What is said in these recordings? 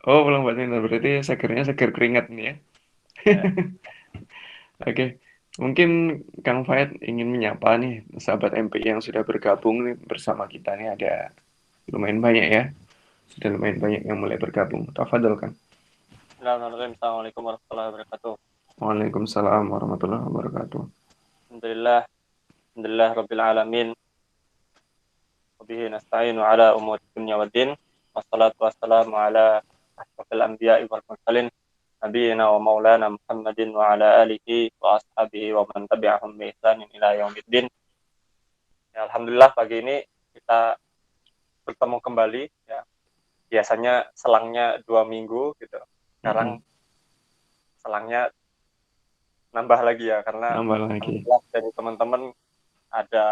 Oh, pulang badminton. Berarti segernya seger keringat nih ya. Ya, Oke. Mungkin Kang Faid ingin menyapa nih sahabat MPI yang sudah bergabung nih bersama kita nih ada lumayan banyak ya. Sudah lumayan banyak yang mulai bergabung. Tafadhol Kang. Bismillahirrahmanirrahim. Assalamualaikum warahmatullahi wabarakatuh. Waalaikumsalam warahmatullahi wabarakatuh. Alhamdulillah, alhamdulillah rabbil alamin. Wabihi nasta'inu ala umuri dunya waddin. Wassalatu wassalamu ala asyrafil anbiya'i wal mursalin. Nabiyyina wa maulana Muhammadin wa ala alihi wa ashabihi wa man tabi'ahum bi ihsanin ila yaumiddin. Ya, alhamdulillah pagi ini kita bertemu kembali ya. Biasanya selangnya 2 minggu gitu. Sekarang Mm-mm. selangnya nambah lagi ya karena Nambah lagi. alhamdulillah dari teman-teman ada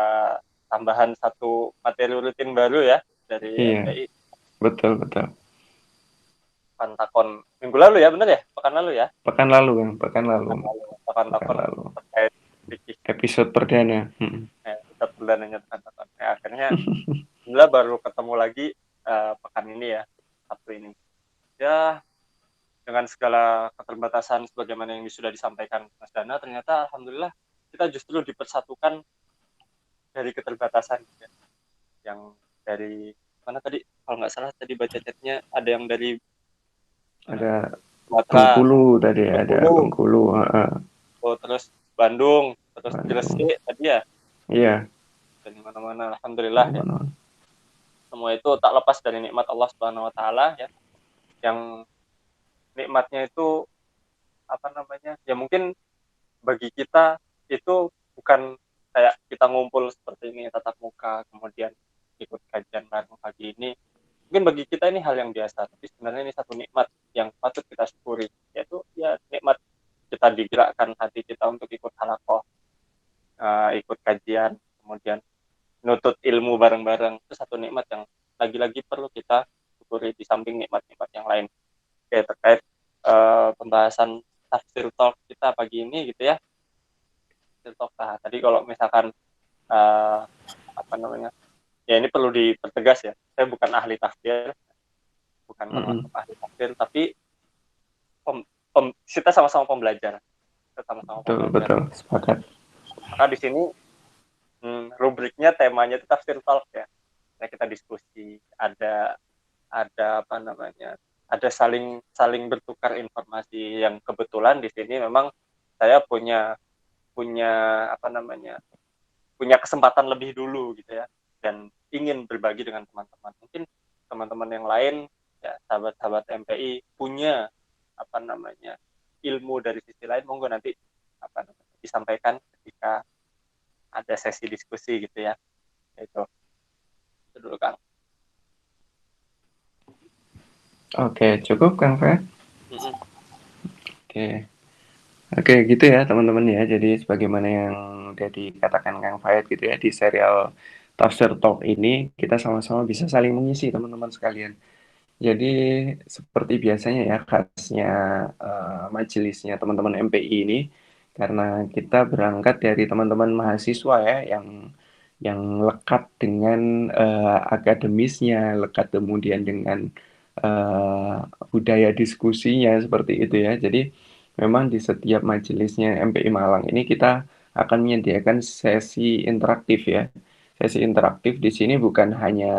tambahan satu materi rutin baru ya dari Iya, MPI. betul betul. Pantakon minggu lalu ya, bener ya, pekan lalu ya, Pekan lalu Kang, pekan lalu. Pekan Pantakon lalu. terkait fikih Episode perdana. Mm-mm. ya, kita perdananya Pantakon ya, akhirnya alhamdulillah baru ketemu lagi pekan ini ya, Sabtu ini ya, dengan segala keterbatasan sebagaimana yang sudah disampaikan Mas Dana, ternyata alhamdulillah kita justru dipersatukan dari keterbatasan ya. Yang dari mana tadi, kalau nggak salah tadi baca chatnya ada yang dari mana, Ada Sumatera, Bengkulu tadi, ada Bengkulu, Bengkulu, heeh. oh, terus Bandung, terus Bandung. Gresik tadi ya, Iya, dari mana-mana alhamdulillah dari ya. mana? Semua itu tak lepas dari nikmat Allah Subhanahu wa taala ya, yang nikmatnya itu apa namanya? Ya mungkin bagi kita itu bukan kayak kita ngumpul seperti ini tatap muka kemudian ikut kajian bareng pagi ini. Mungkin bagi kita ini hal yang biasa, tapi sebenarnya ini satu nikmat yang patut kita syukuri, yaitu ya nikmat kita digerakkan hati kita untuk ikut halakoh, ikut kajian, kemudian nutut ilmu bareng-bareng, itu satu nikmat yang lagi-lagi perlu kita syukuri di samping nikmat-nikmat yang lain. Oke, terkait pembahasan tafsir talk kita pagi ini gitu ya, tafsir talk. Nah, tadi kalau misalkan uh, apa namanya, ya ini perlu dipertegas ya, saya bukan ahli tafsir, bukan Mm-mm. termasuk ahli tafsir, tapi kita sama-sama pembelajar, kita sama-sama Betul, pembelajar. betul, sepakat. Maka di sini rubriknya temanya itu tafsir talk ya. Nah, kita diskusi, ada apa namanya, ada saling saling bertukar informasi, yang kebetulan di sini memang saya punya punya apa namanya, punya kesempatan lebih dulu gitu ya, dan ingin berbagi dengan teman-teman. Mungkin teman-teman yang lain ya, sahabat-sahabat MPI punya apa namanya, ilmu dari sisi lain, monggo nanti apa namanya, disampaikan ketika ada sesi diskusi gitu ya. Itu dulu Kang. Oke, cukup Kang Fer. Mm-mm. Oke. Oke, gitu ya teman-teman ya. Jadi sebagaimana yang udah dikatakan Kang Faid gitu ya di serial Tafsir Talk ini kita sama-sama bisa saling mengisi teman-teman sekalian. Jadi seperti biasanya ya khasnya majelisnya teman-teman MPI ini karena kita berangkat dari teman-teman mahasiswa ya yang lekat dengan akademisnya, lekat kemudian dengan eh, budaya diskusinya seperti itu ya. Jadi memang di setiap majelisnya MPI Malang ini kita akan menyediakan sesi interaktif ya. Sesi interaktif di sini bukan hanya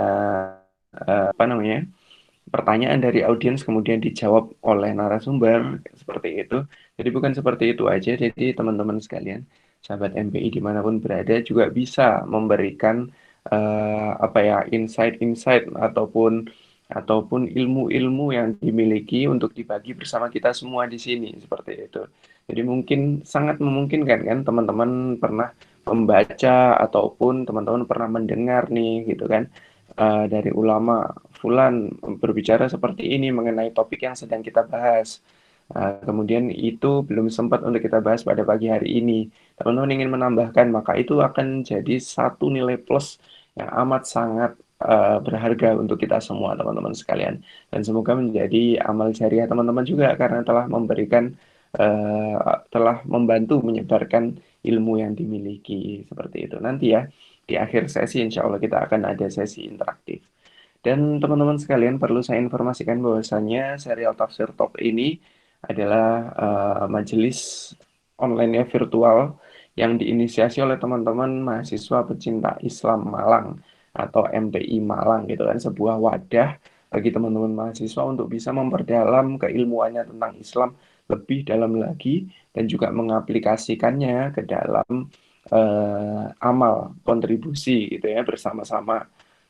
apa namanya pertanyaan dari audiens kemudian dijawab oleh narasumber seperti itu. Jadi bukan seperti itu aja. Jadi teman-teman sekalian, sahabat MPI dimanapun berada juga bisa memberikan apa ya insight-insight ataupun ilmu-ilmu yang dimiliki untuk dibagi bersama kita semua di sini seperti itu. Jadi mungkin sangat memungkinkan kan teman-teman pernah membaca ataupun teman-teman pernah mendengar nih gitu kan dari ulama Fulan berbicara seperti ini mengenai topik yang sedang kita bahas. Kemudian itu belum sempat untuk kita bahas pada pagi hari ini. Teman-teman ingin menambahkan, maka itu akan jadi satu nilai plus yang amat sangat berharga untuk kita semua, teman-teman sekalian. Dan semoga menjadi amal jariah teman-teman juga karena telah memberikan, telah membantu menyebarkan ilmu yang dimiliki seperti itu. Nanti ya, di akhir sesi insya Allah kita akan ada sesi interaktif. Dan teman-teman sekalian perlu saya informasikan bahwasanya serial Tafsir Talk ini adalah majelis online virtual yang diinisiasi oleh teman-teman mahasiswa pecinta Islam Malang atau MPI Malang gitu kan, sebuah wadah bagi teman-teman mahasiswa untuk bisa memperdalam keilmuannya tentang Islam lebih dalam lagi dan juga mengaplikasikannya ke dalam amal kontribusi gitu ya bersama-sama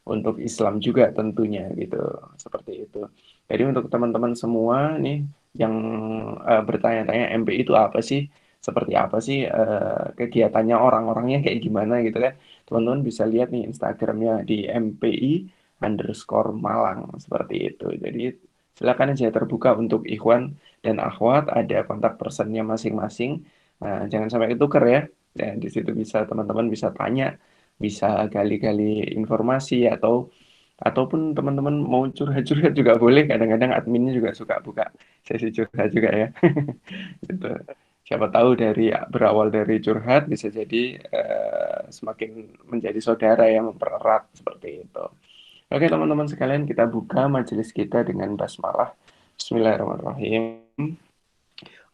untuk Islam juga tentunya gitu seperti itu. Jadi untuk teman-teman semua nih yang bertanya-tanya MPI itu apa sih? Seperti apa sih kegiatannya orang-orangnya kayak gimana gitu kan? Teman-teman bisa lihat nih Instagramnya di MPI_Malang seperti itu. Jadi silakan aja terbuka untuk ikhwan dan akhwat, ada kontak personnya masing-masing. Nah, jangan sampai ketuker ya. Dan di situ bisa teman-teman bisa tanya, bisa gali-gali informasi ataupun teman-teman mau curhat-curhat juga boleh. Kadang-kadang adminnya juga suka buka sesi curhat juga ya. Gitu. Siapa tahu dari berawal dari curhat bisa jadi semakin menjadi saudara yang mempererat seperti itu. Oke teman-teman sekalian, kita buka majelis kita dengan basmalah. Bismillahirrahmanirrahim.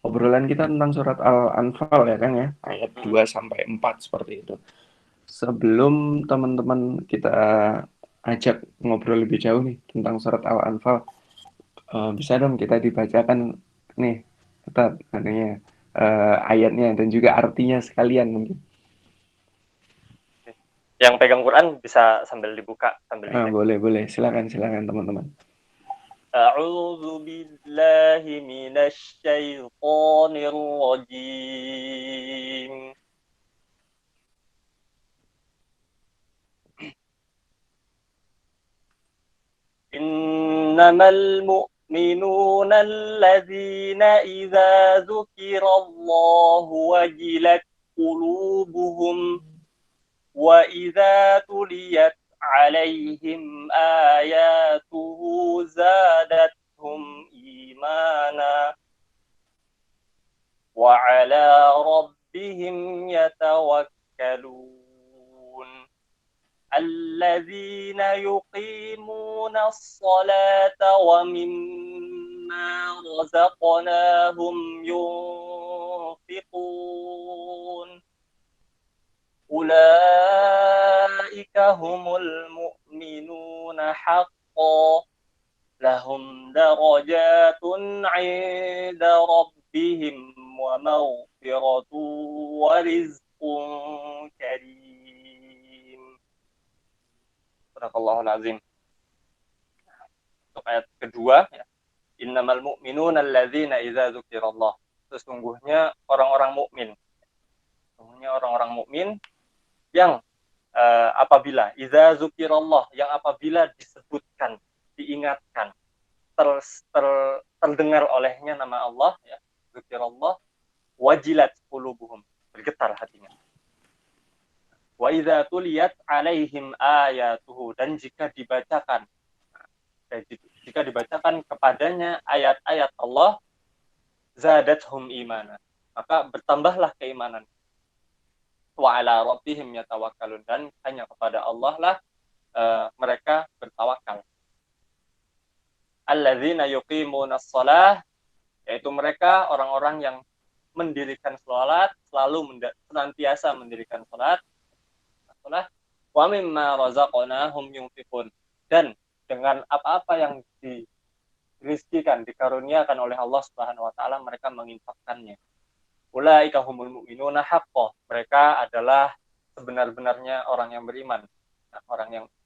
Obrolan kita tentang surat Al-Anfal ya kan ya, ayat 2 sampai 4 seperti itu. Sebelum teman-teman kita ajak ngobrol lebih jauh nih tentang surat Al-Anfal, bisa dong kita dibacakan nih, Ustaz, adanya ayatnya dan juga artinya sekalian mungkin. Yang pegang Quran bisa sambil dibuka, sambil dicek. Boleh, boleh. Silakan, silakan teman-teman. A'udzu billahi minasy syaithanir rajim. Innamal mu'minuna alladzina idza dzukirallahu wajilat qulubuhum wa idza tuliyat alaihim ayatuhu zadatuhum imana wa ala rabbihim yatawakkalun alladzina yuqimuna as-salata wa mimma razaqnahum yunfiqun ulaika humul mu'minuna haqqan lahum darajatun 'inda rabbihim wa maghfiratun wa rizqun karim. Sadaqallahul azim. Untuk ayat kedua ya. Innamal mu'minuna alladzina idza dzukirallah. Sesungguhnya orang-orang mukmin. Sesungguhnya orang-orang mukmin yang apabila idza dzukirallah, yang apabila disebutkan, diingatkan, terdengar olehnya nama Allah ya, dzukirallah, wajilat qulubuhum, bergetar hatinya. Wa idza tuliyat alaihim ayatuhu, dan jika dibacakan kepadanya ayat-ayat Allah, zadathum imana, maka bertambahlah keimanan. Wa ala rabbihim yatawakkalun, dan hanya kepada Allah lah mereka bertawakal. Alladzina yuqimunas shalah, yaitu mereka orang-orang yang mendirikan salat, selalu senantiasa mendirikan salat. Wa mimma razaqnahum yunfiqun, dan dengan apa-apa yang dirizkikan, dikaruniakan oleh Allah Subhanahu wa taala, mereka menginfakkannya. Ulaika humul mu'minuna haqqan, mereka adalah sebenar-benarnya orang yang beriman. Nah,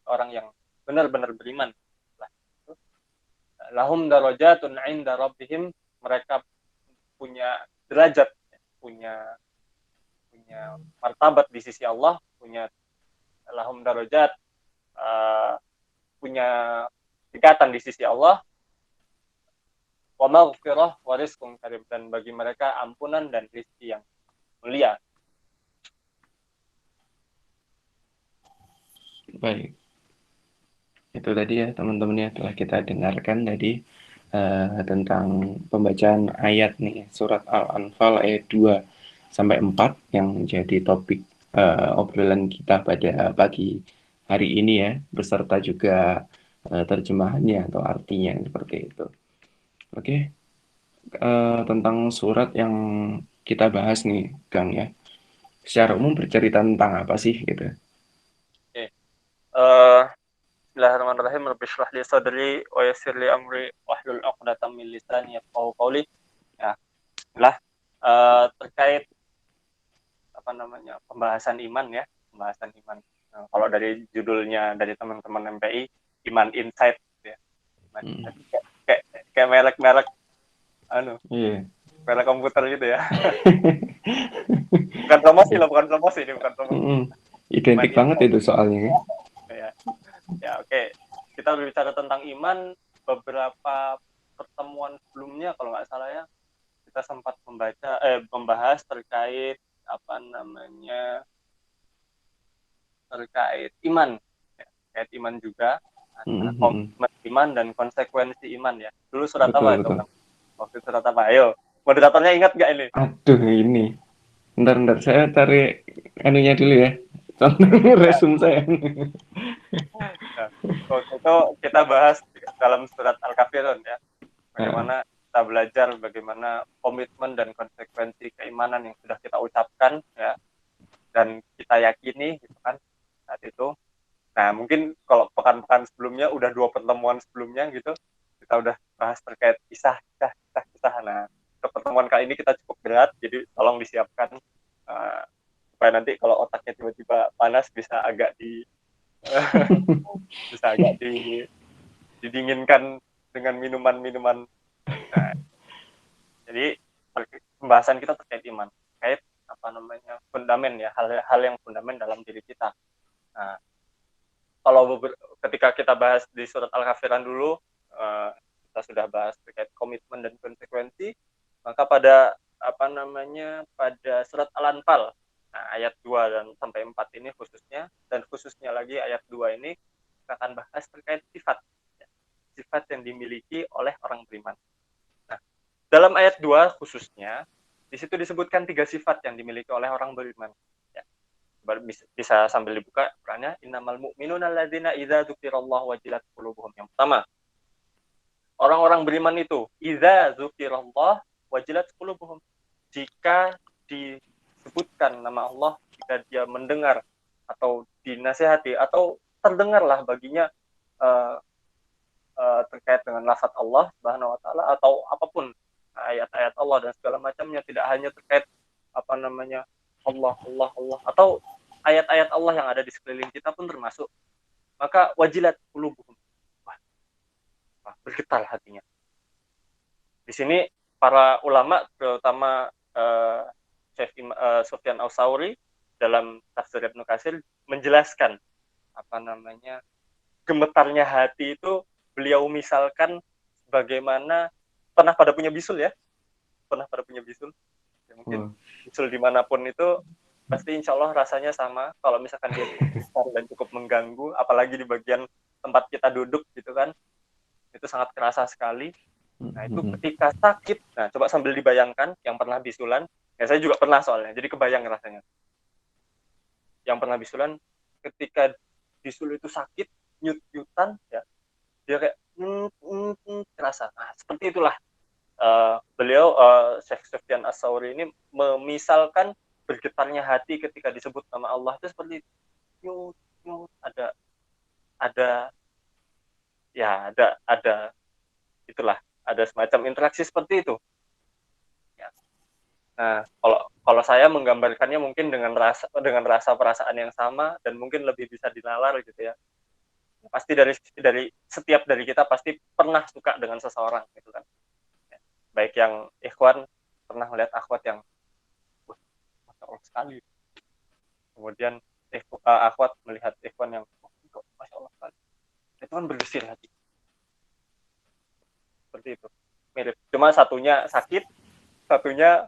orang yang benar-benar beriman. Lahum darajatun 'inda rabbihim, mereka punya derajat, punya martabat di sisi Allah, punya lahum darajat, punya tingkatan di sisi Allah. Wa maghfirah wa rizqun karim, dan bagi mereka ampunan dan rezeki yang mulia. Baik. Itu tadi ya teman-teman ya, telah kita dengarkan tadi tentang pembacaan ayat nih surat Al-Anfal ayat 2 sampai 4 yang menjadi topik obrolan kita pada pagi hari ini ya, beserta juga terjemahannya atau artinya seperti itu. Oke, tentang surat yang kita bahas nih, Kang ya. Secara umum bercerita tentang apa sih gitu? Oke. Eh, Bismillahirrahmanirrahim. Rabbi shrah li sadri wa yassir li amri wahlul 'uqdatam min lisani yafqahu qawli. Ya, lah terkait apa namanya? Pembahasan iman ya, pembahasan iman. Nah, kalau dari judulnya dari teman-teman MPI, Iman Insight gitu ya. Iman Hmm. Insight. Kayak merek-merek anu, Iya. merek komputer gitu ya. Bukan promosi loh, bukan promosi ini, bukan promosi. Mm-mm. Iman Identik banget Insight. itu soalnya kan. Ya, ya oke. Kita berbicara tentang iman beberapa pertemuan sebelumnya kalau nggak salah ya, kita sempat membahas terkait apa namanya, terkait iman ya, terkait iman juga, antara Mm-mm. komitmen iman dan konsekuensi iman ya. Dulu surat Betul apa itu betul. kan? Waktu surat apa? Ayo, moderatornya ingat nggak ini? Aduh ini. Bentar, saya cari anunya dulu ya. Contoh Ya, resume saya. nah, waktu itu kita bahas dalam surat Al-Kafirun ya, Heeh. bagaimana kita belajar bagaimana komitmen dan konsekuensi keimanan yang sudah kita ucapkan ya, dan kita yakini gitu kan saat itu. Nah, mungkin kalau pekan-pekan sebelumnya udah 2 pertemuan sebelumnya gitu, kita udah bahas terkait kisah. Nah, ke pertemuan kali ini kita cukup berat, jadi tolong disiapkan uh, supaya nanti kalau otaknya tiba-tiba panas bisa agak didinginkan dengan minuman-minuman. Nah, jadi pembahasan kita terkait iman, terkait apa namanya fundamen ya, hal-hal yang fundamen dalam diri kita. Nah, kalau ketika kita bahas di surat Al-Kafiran dulu, kita sudah bahas terkait komitmen dan konsekuensi, maka pada apa namanya pada surat Al-Anfal, nah, ayat 2 dan sampai 4 ini khususnya, dan khususnya lagi ayat 2 ini kita akan bahas terkait sifat ya, sifat yang dimiliki oleh orang beriman. Nah, dalam ayat 2 khususnya, di situ disebutkan 3 sifat yang dimiliki oleh orang beriman. Ya, bisa sambil dibuka Qurannya. Innamal mu'minuna alladzina idza dzukirallahu wajilat qulubuhum. Yang pertama, orang-orang beriman itu idza dzukirallahu wajilat qulubuhum. Jika disebutkan nama Allah, jika dia mendengar atau dinasihati atau terdengarlah baginya uh, terkait dengan lafaz Allah Subhanahu wa taala atau apapun ayat-ayat Allah dan segala macamnya, tidak hanya terkait apa namanya Allah atau ayat-ayat Allah yang ada di sekeliling kita pun termasuk, maka wajilat qulubuhum, bergetar hatinya. Di sini para ulama terutama Syekh Sufyan Ats-Tsauri dalam tafsir Ibnu Katsir menjelaskan apa namanya gemetarnya hati itu, beliau misalkan bagaimana pernah pada punya bisul ya, pernah pada punya bisul ya, mungkin Wah. bisul dimanapun itu pasti insya Allah rasanya sama. Kalau misalkan dia cukup besar dan cukup mengganggu, apalagi di bagian tempat kita duduk gitu kan, itu sangat kerasa sekali. Nah, itu Mm-mm. ketika sakit, nah coba sambil dibayangkan yang pernah bisulan, ya saya juga pernah soalnya, jadi kebayang rasanya. Yang pernah bisulan, ketika bisul itu sakit, nyut-nyutan, ya, dia kayak kerasa. Nah, seperti itulah beliau Syekh Sufyan Ats-Tsauri ini memisalkan bergetarnya hati ketika disebut nama Allah itu seperti nyut nyut, ada ya ada itulah, ada semacam interaksi seperti itu ya. Nah, kalau kalau saya menggambarkannya mungkin dengan rasa perasaan yang sama dan mungkin lebih bisa dinalar gitu ya. Pasti dari setiap dari kita pasti pernah suka dengan seseorang gitu kan. Baik yang ikhwan pernah melihat akhwat yang masya Allah sekali. Kemudian akhwat melihat ikhwan yang masya Allah sekali. Itu kan bergesir hati. Seperti itu. Mirip. Cuma satunya sakit, satunya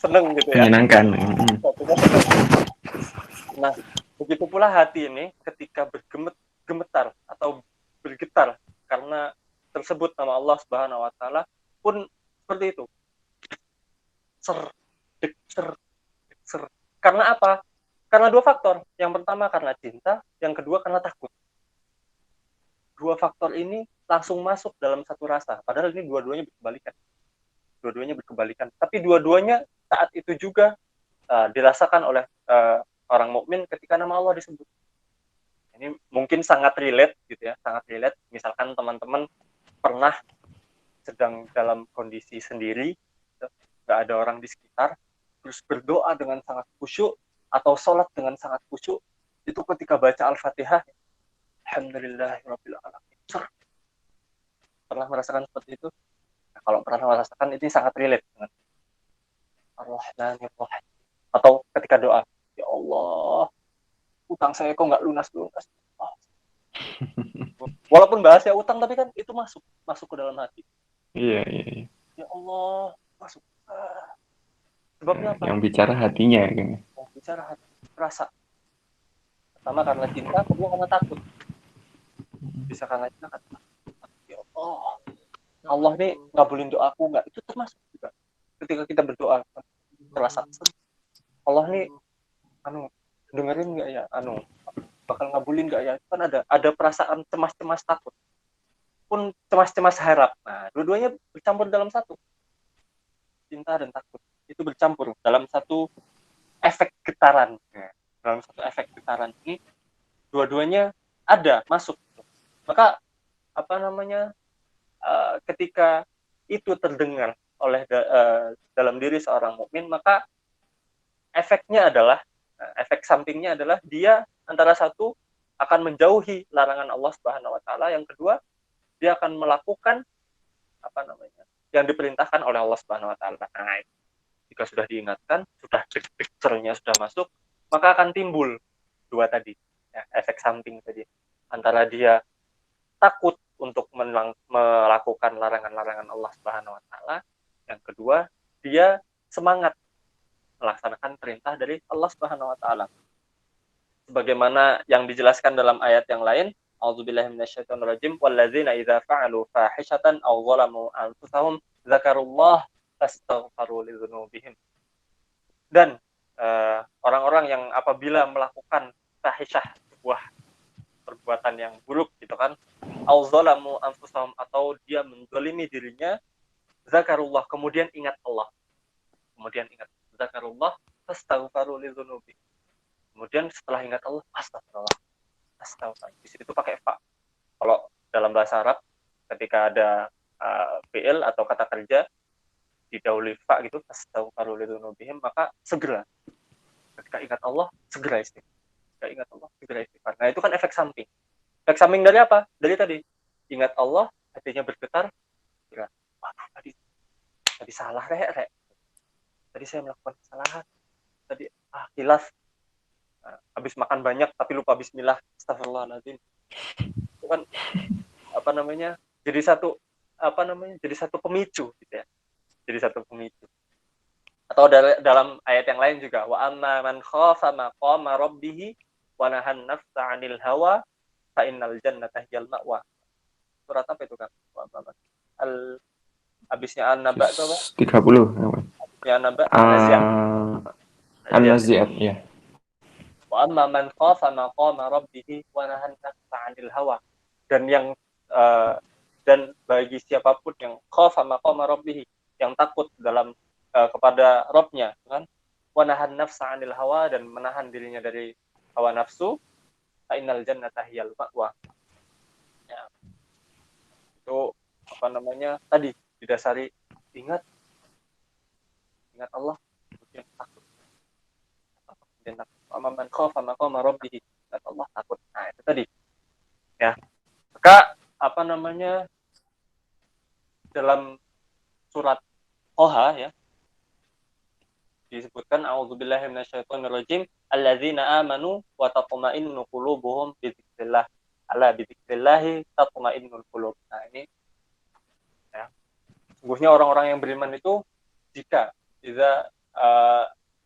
seneng gitu ya. Menyenangkan. Mm-mm. Satunya seneng. Nah, begitu pula hati ini ketika bergemetar atau bergetar karena tersebut nama Allah Subhanahu wa taala pun seperti itu. Ser, dek, ser, dek, ser. Karena apa? Karena 2 faktor. Yang pertama karena cinta, yang kedua karena takut. dua faktor ini langsung masuk dalam satu rasa. Padahal ini dua-duanya berkebalikan. Dua-duanya berkebalikan. Tapi dua-duanya saat itu juga dirasakan oleh orang mukmin ketika nama Allah disebut. Ini mungkin sangat relate gitu ya, sangat relate. Misalkan teman-teman pernah sedang dalam kondisi sendiri, nggak ada orang di sekitar, terus berdoa dengan sangat khusyuk atau sholat dengan sangat khusyuk, itu ketika baca Al-Fatihah, Alhamdulillahirabbil alamin. Pernah merasakan seperti itu? Nah, kalau pernah merasakan, ini sangat relate dengan Ar-Rahmanir-Rahim. Atau ketika doa, ya Allah, utang saya kok nggak lunas-lunas. Oh. Walaupun bahasnya utang, tapi kan itu masuk ke dalam hati. Iya, iya, iya. Ya Allah, masuk. Sebabnya apa? Yang bicara hatinya kan. Yang bicara hati, rasa. Pertama karena cinta, kedua karena takut. Bisa karena cinta, kan? Ya Allah, Allah ini ngabulin doaku nggak? Itu termasuk juga. Ketika kita berdoa, terasa Allah nih, dengerin nggak ya? Bakal ngabulin nggak ya? Itu kan ada perasaan cemas-cemas takut. Pun cemas-cemas harap. Nah, dua-duanya bercampur dalam satu. Cinta dan takut. Itu bercampur dalam satu efek getaran. Nah, dalam satu efek getaran ini, dua-duanya ada, masuk. Maka, ketika itu terdengar oleh dalam diri seorang mukmin, maka efek sampingnya adalah dia antara satu akan menjauhi larangan Allah Subhanahu wa taala, yang kedua dia akan melakukan yang diperintahkan oleh Allah Subhanahu wa taala. Nah, jika sudah diingatkan, sudah picture-nya sudah masuk, maka akan timbul dua tadi, ya, efek samping tadi, antara dia takut untuk melakukan larangan-larangan Allah Subhanahu wa taala, yang kedua dia semangat melaksanakan perintah dari Allah Subhanahu wa taala. Sebagaimana yang dijelaskan dalam ayat yang lain, A'udzubillahi minasyaitonirrajim, walladzina idza fa'alu fahishatan aw zalamu anfusahum dzakarullah fastaghfaru lidzunubihim. Dan orang-orang yang apabila melakukan fahisyah, sebuah perbuatan yang buruk gitu kan, aw zalamu anfusahum, atau dia menzalimi dirinya, zakarullah, kemudian ingat Allah. Zakarullah fastaghfaru lidzunubihim. Kemudian setelah ingat Allah, astagfirullah. Di situ pakai fa. Kalau dalam bahasa Arab, ketika ada fi'il atau kata kerja didahului fa gitu, astagfiru lidzunubihim, maka segera. Ketika ingat Allah, segera istighfar. Nah, itu kan efek samping. Efek samping dari apa? Dari tadi. Ingat Allah, hatinya bergetar. Kira, waduh, tadi salah, rek. Tadi saya melakukan kesalahan. Tadi, hilaf. Habis makan banyak tapi lupa bismillah, astagfirullahaladzim. Itu kan jadi satu pemicu gitu ya, atau dalam ayat yang lain juga, wa amma man khafa maqama rabbih wa nahan nafsa 'anil hawa fa innal jannata hiyal ma'wa. Surat apa itu kan? Habisnya an-naba itu apa? 30. Ya, an-naba, an-nazi'at. An-Nazi'at, ya. Wa amma man khafa maqama rabbih wa nahan nafsa 'anil hawa. Dan bagi siapapun yang khafa maqama rabbih, yang takut dalam kepada Rabb-nya, kan? Wa nahan nafsa 'anil hawa, dan menahan dirinya dari hawa nafsu, fa innal jannata hiyal ma'wa. Ya. Itu tadi didasari ingat Allah, kemudian takut. Man khafa maqama rabbih, ingat Allah, takut. Nah, itu tadi. Ya. Maka dalam surat Toha ya, disebutkan a'udzubillahi minasyaitonirrajim, alladzina amanu wa tatma'innu qulubuhum bi dzikrillah, ala bi dzikrillah tatma'innul qulub. Nah, ini ya, sungguhnya orang-orang yang beriman itu jika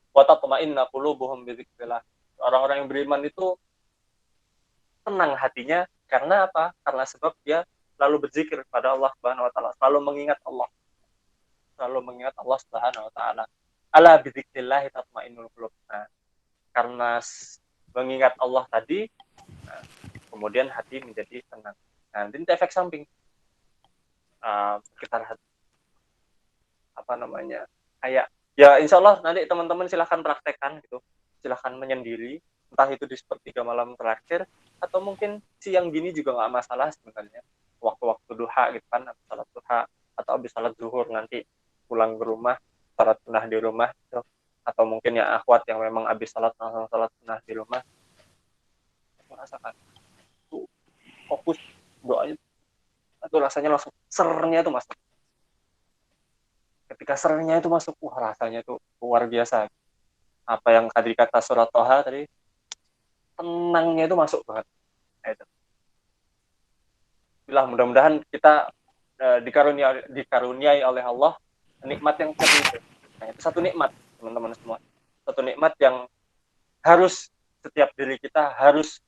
wa tatma'innu qulubuhum bi dzikrillah, orang-orang yang beriman itu tenang hatinya. Karena apa? Karena sebab dia selalu berzikir pada Allah Subhanahu wa taala, selalu mengingat Allah Subhanahu wa taala. Ala bi dzikrillah tatmainnul qulub. Nah, karena mengingat Allah tadi, kemudian hati menjadi tenang. Nah, nanti efek samping sekitar apa namanya kayak ya insya Allah nanti teman-teman silahkan praktekkan gitu, silahkan menyendiri, entah itu di sepertiga malam terakhir atau mungkin siang gini juga nggak masalah sebenarnya, waktu-waktu duha gitu kan, habis salat duha atau habis salat zuhur nanti pulang ke rumah salat sunnah di rumah gitu. Atau mungkin ya akhwat yang memang habis salat langsung salat sunnah di rumah, merasakan tuh fokus doanya itu rasanya langsung sernya itu masuk, ketika sernya itu masuk rasanya itu luar biasa. Apa yang tadi kata surat Toha tadi, tenangnya itu masuk banget. Nah, itu. Itulah mudah-mudahan kita dikaruniai oleh Allah nikmat yang seperti itu. Nah, itu satu nikmat teman-teman semua, satu nikmat yang harus setiap diri kita harus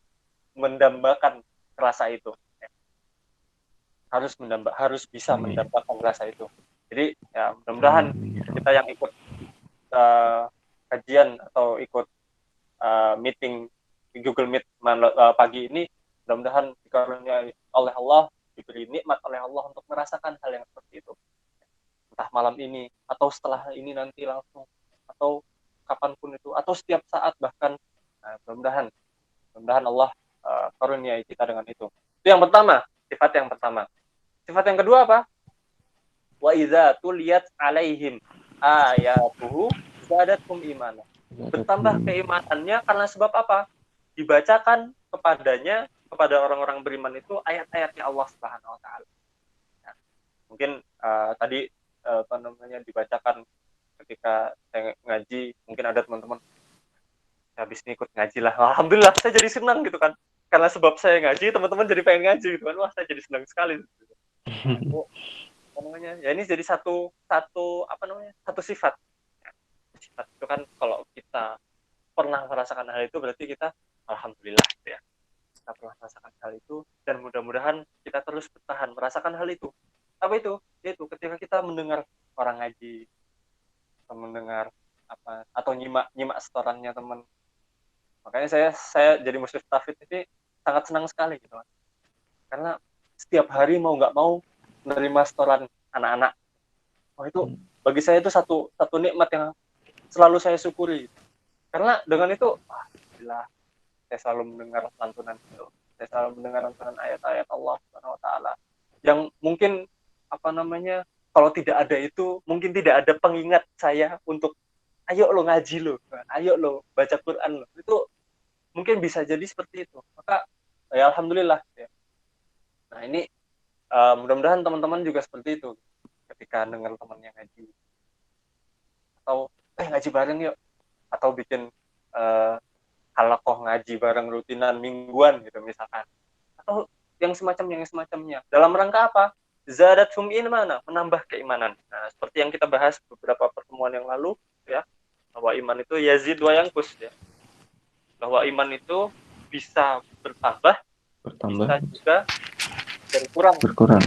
mendambakan rasa itu, harus bisa mendambakan rasa itu. Jadi ya mudah-mudahan kita yang ikut kajian atau ikut meeting Google Meet pagi ini, mudah-mudahan dikaruniai oleh Allah, diberi nikmat oleh Allah untuk merasakan hal yang seperti itu, entah malam ini atau setelah ini nanti langsung atau kapanpun itu atau setiap saat bahkan. Nah, mudah-mudahan Allah karuniai kita dengan itu. Itu yang pertama, sifat yang pertama. Sifat yang kedua apa? Wa idza tuliyat alaihim ayatuhu zadatuhum imana. Bertambah keimanannya karena sebab apa? Dibacakan kepadanya, kepada orang-orang beriman itu ayat-ayatnya Allah Subhanahu wa taala. Nah, mungkin tadi apa namanya dibacakan ketika saya ngaji, mungkin ada teman-teman habis ini ikut ngaji lah. Alhamdulillah saya jadi senang gitu kan. Karena sebab saya ngaji, teman-teman jadi pengen ngaji gitu kan. Wah, saya jadi senang sekali. Nah, apa namanya? Ya ini jadi satu apa namanya? Satu sifat. Sifat itu kan kalau kita pernah merasakan hal itu berarti kita alhamdulillah gitu ya. Kita pernah merasakan hal itu dan mudah-mudahan kita terus bertahan merasakan hal itu. Apa itu? Yaitu ketika kita mendengar orang ngaji, atau mendengar apa atau nyimak setorannya teman. Makanya saya jadi muslim tafid ini sangat senang sekali gitu kan. Karena setiap hari mau nggak mau menerima setoran anak-anak. Oh itu bagi saya itu satu nikmat yang selalu saya syukuri. Karena dengan itu, alhamdulillah, saya selalu mendengar lantunan itu. Saya selalu mendengar lantunan ayat-ayat Allah Subhanahu wa taala. Yang mungkin apa namanya, kalau tidak ada itu, mungkin tidak ada pengingat saya untuk ayo lo ngaji lo, ayo lo baca Quran lo. Itu mungkin bisa jadi seperti itu. Maka ya alhamdulillah ya. Nah, ini mudah-mudahan teman-teman juga seperti itu ketika dengar temannya ngaji. Atau ngaji bareng yuk, atau bikin halakoh ngaji bareng rutinan mingguan gitu misalkan, atau yang semacamnya dalam rangka apa? Zadatum imana, menambah keimanan. Nah, seperti yang kita bahas beberapa pertemuan yang lalu ya, bahwa iman itu yazid wa yanqus ya, bahwa iman itu bisa bertambah bisa juga berkurang.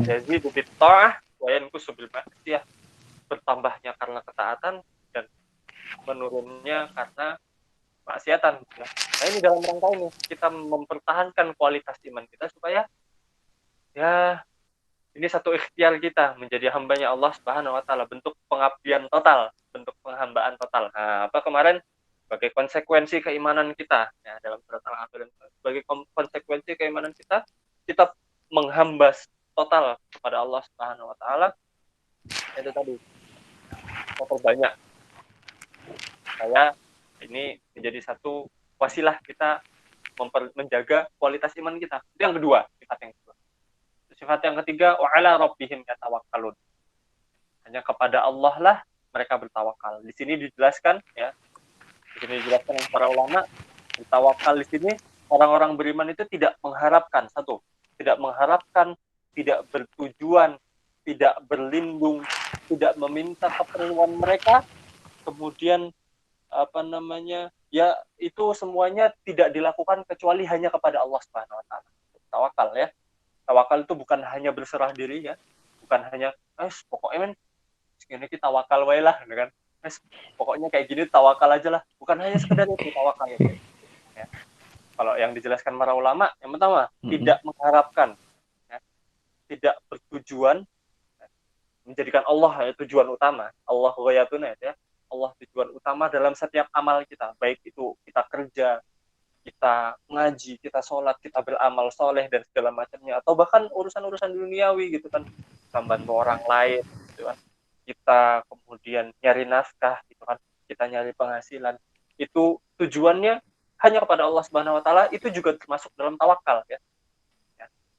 Yazidu bit ta'ah wa yanqusu bil ma'siyah, bertambahnya karena ketaatan dan menurunnya karena maksiatan. Nah, ini dalam rangka ini kita mempertahankan kualitas iman kita supaya ya ini satu ikhtiar kita menjadi hambanya Allah Subhanahu wa taala, bentuk pengabdian total, bentuk penghambaan total. Nah, apa kemarin sebagai konsekuensi keimanan kita ya, dalam surat Al-Afirin, sebagai konsekuensi keimanan kita menghamba total kepada Allah Subhanahu wa taala. Itu tadi memperbanyak saya ini menjadi satu wasilah kita menjaga kualitas iman kita. Itu yang kedua, sifat yang kedua. Sifat yang ketiga, wa ala rabbihim yatawakkalun. Hanya kepada Allah lah mereka bertawakal. Di sini dijelaskan ya. Di sini dijelaskan oleh para ulama, bertawakal di sini orang-orang beriman itu tidak mengharapkan tidak bertujuan, tidak berlindung, tidak meminta keperluan mereka, kemudian apa namanya ya itu semuanya tidak dilakukan kecuali hanya kepada Allah Subhanahu wa taala. Tawakal ya. Tawakal itu bukan hanya berserah diri ya, bukan hanya pokoknya men segini kita tawakal wae lah kan. Pokoknya kayak gini tawakal aja lah. Bukan hanya sekedar itu tawakal ya. Kalau yang dijelaskan para ulama, yang pertama tidak mengharapkan tidak bertujuan menjadikan Allah tujuan utama, Allah ghayatuna ya, Allah tujuan utama dalam setiap amal kita, baik itu kita kerja, kita ngaji, kita sholat, kita beramal soleh dan segala macamnya, atau bahkan urusan-urusan duniawi gitu kan, kita bantu orang lain gitu kan, kita kemudian nyari nafkah gitu kan, kita nyari penghasilan, itu tujuannya hanya kepada Allah Subhanahu Wa Taala, itu juga termasuk dalam tawakal ya.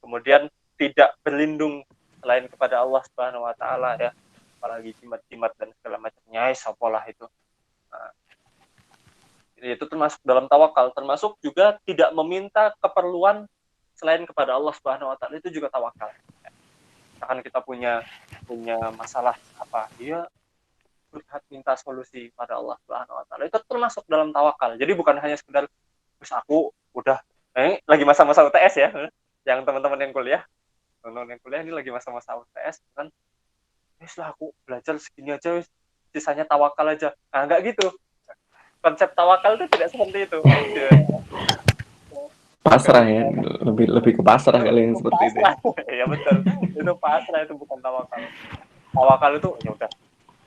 Kemudian tidak berlindung selain kepada Allah Subhanahu Wa Taala ya, apalagi jimat-jimat dan segala macamnya, apalah itu. Nah, itu termasuk dalam tawakal, termasuk juga tidak meminta keperluan selain kepada Allah Subhanahu Wa Taala, itu juga tawakal. Misalkan kita punya masalah apa, dia curhat minta solusi pada Allah Subhanahu Wa Taala, itu termasuk dalam tawakal. Jadi bukan hanya sekedar terus aku udah lagi masa-masa UTS ya, yang teman-teman yang kuliah ini lagi masa-masa UTS kan, lah aku belajar segini aja, sisanya tawakal aja. Nah, enggak gitu. Konsep tawakal itu tidak seperti itu. Pasrah ya, lebih ke pasrah kali yang seperti itu ya. Ya betul, itu pasrah, itu bukan tawakal. Tawakal itu ya udah,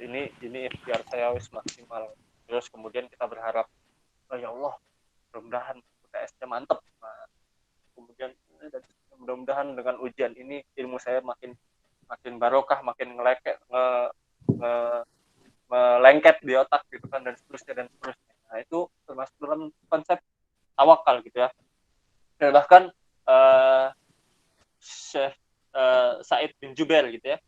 ini biar saya wis maksimal, terus kemudian kita berharap, oh, ya Allah mudah-mudahan UTS-nya mantep. Nah, kemudian mudah-mudahan dengan ujian ini ilmu saya makin barokah, makin melengket di otak gitu kan, dan seterusnya. Nah, itu termasuk dalam konsep tawakal gitu ya. Dan bahkan Syekh Said bin Jubair gitu ya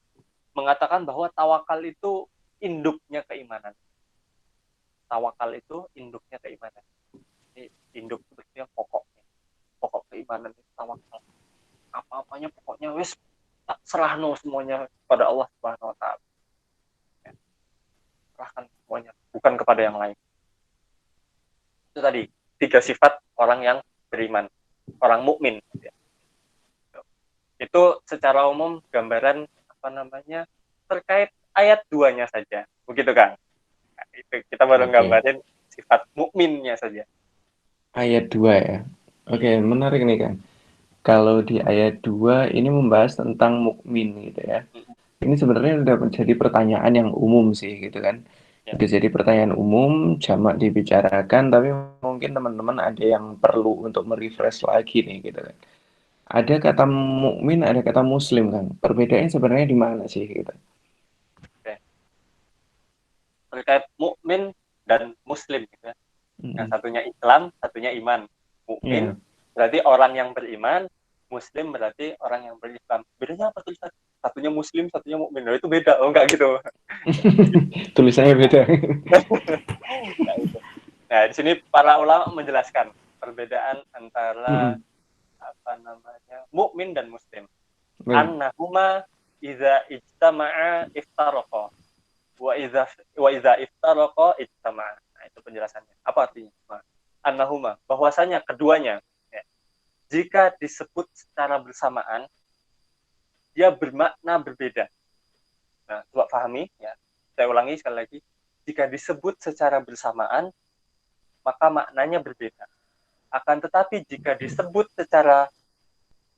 mengatakan bahwa tawakal itu induknya keimanan. Tawakal itu induknya keimanan. Ini induk sebetulnya pokok keimanan itu tawakal. Apa-apanya pokoknya wis tak serahno semuanya kepada Allah Subhanahu Wa Taala. Serahkan semuanya, bukan kepada yang lain. Itu tadi 3 sifat orang yang beriman, orang mukmin. Itu secara umum gambaran terkait ayat 2-nya saja, begitu kan? Nah, itu kita baru gambarin sifat mukminnya saja. Ayat 2 ya. Oke, menarik nih kan. Kalau di ayat 2 ini membahas tentang mukmin gitu ya. Ini sebenarnya udah menjadi pertanyaan yang umum sih gitu kan. Ya. Udah jadi pertanyaan umum, jamak dibicarakan, tapi mungkin teman-teman ada yang perlu untuk merefresh lagi nih gitu kan. Ada kata mukmin, ada kata muslim kan. Perbedaannya sebenarnya di mana sih gitu? Oke. Terkait mukmin dan muslim gitu ya. Yang satunya Islam, satunya iman. Mukmin berarti orang yang beriman, muslim berarti orang yang berislam. Bedanya apa tulisan? Satunya muslim, satunya mukmin. Nah, itu beda. Oh, enggak gitu. Tulisannya beda. Nah, itu. Nah, di sini para ulama menjelaskan perbedaan antara mukmin dan muslim. Annahuma idza ijtama'a iftaraqa wa idza iftaraqa ijtama'a. Nah, itu penjelasannya. Apa artinya? Annahuma, bahwasanya keduanya ya, jika disebut secara bersamaan dia bermakna berbeda. Nah, coba pahami ya. Saya ulangi sekali lagi. Jika disebut secara bersamaan maka maknanya berbeda. Akan tetapi jika disebut secara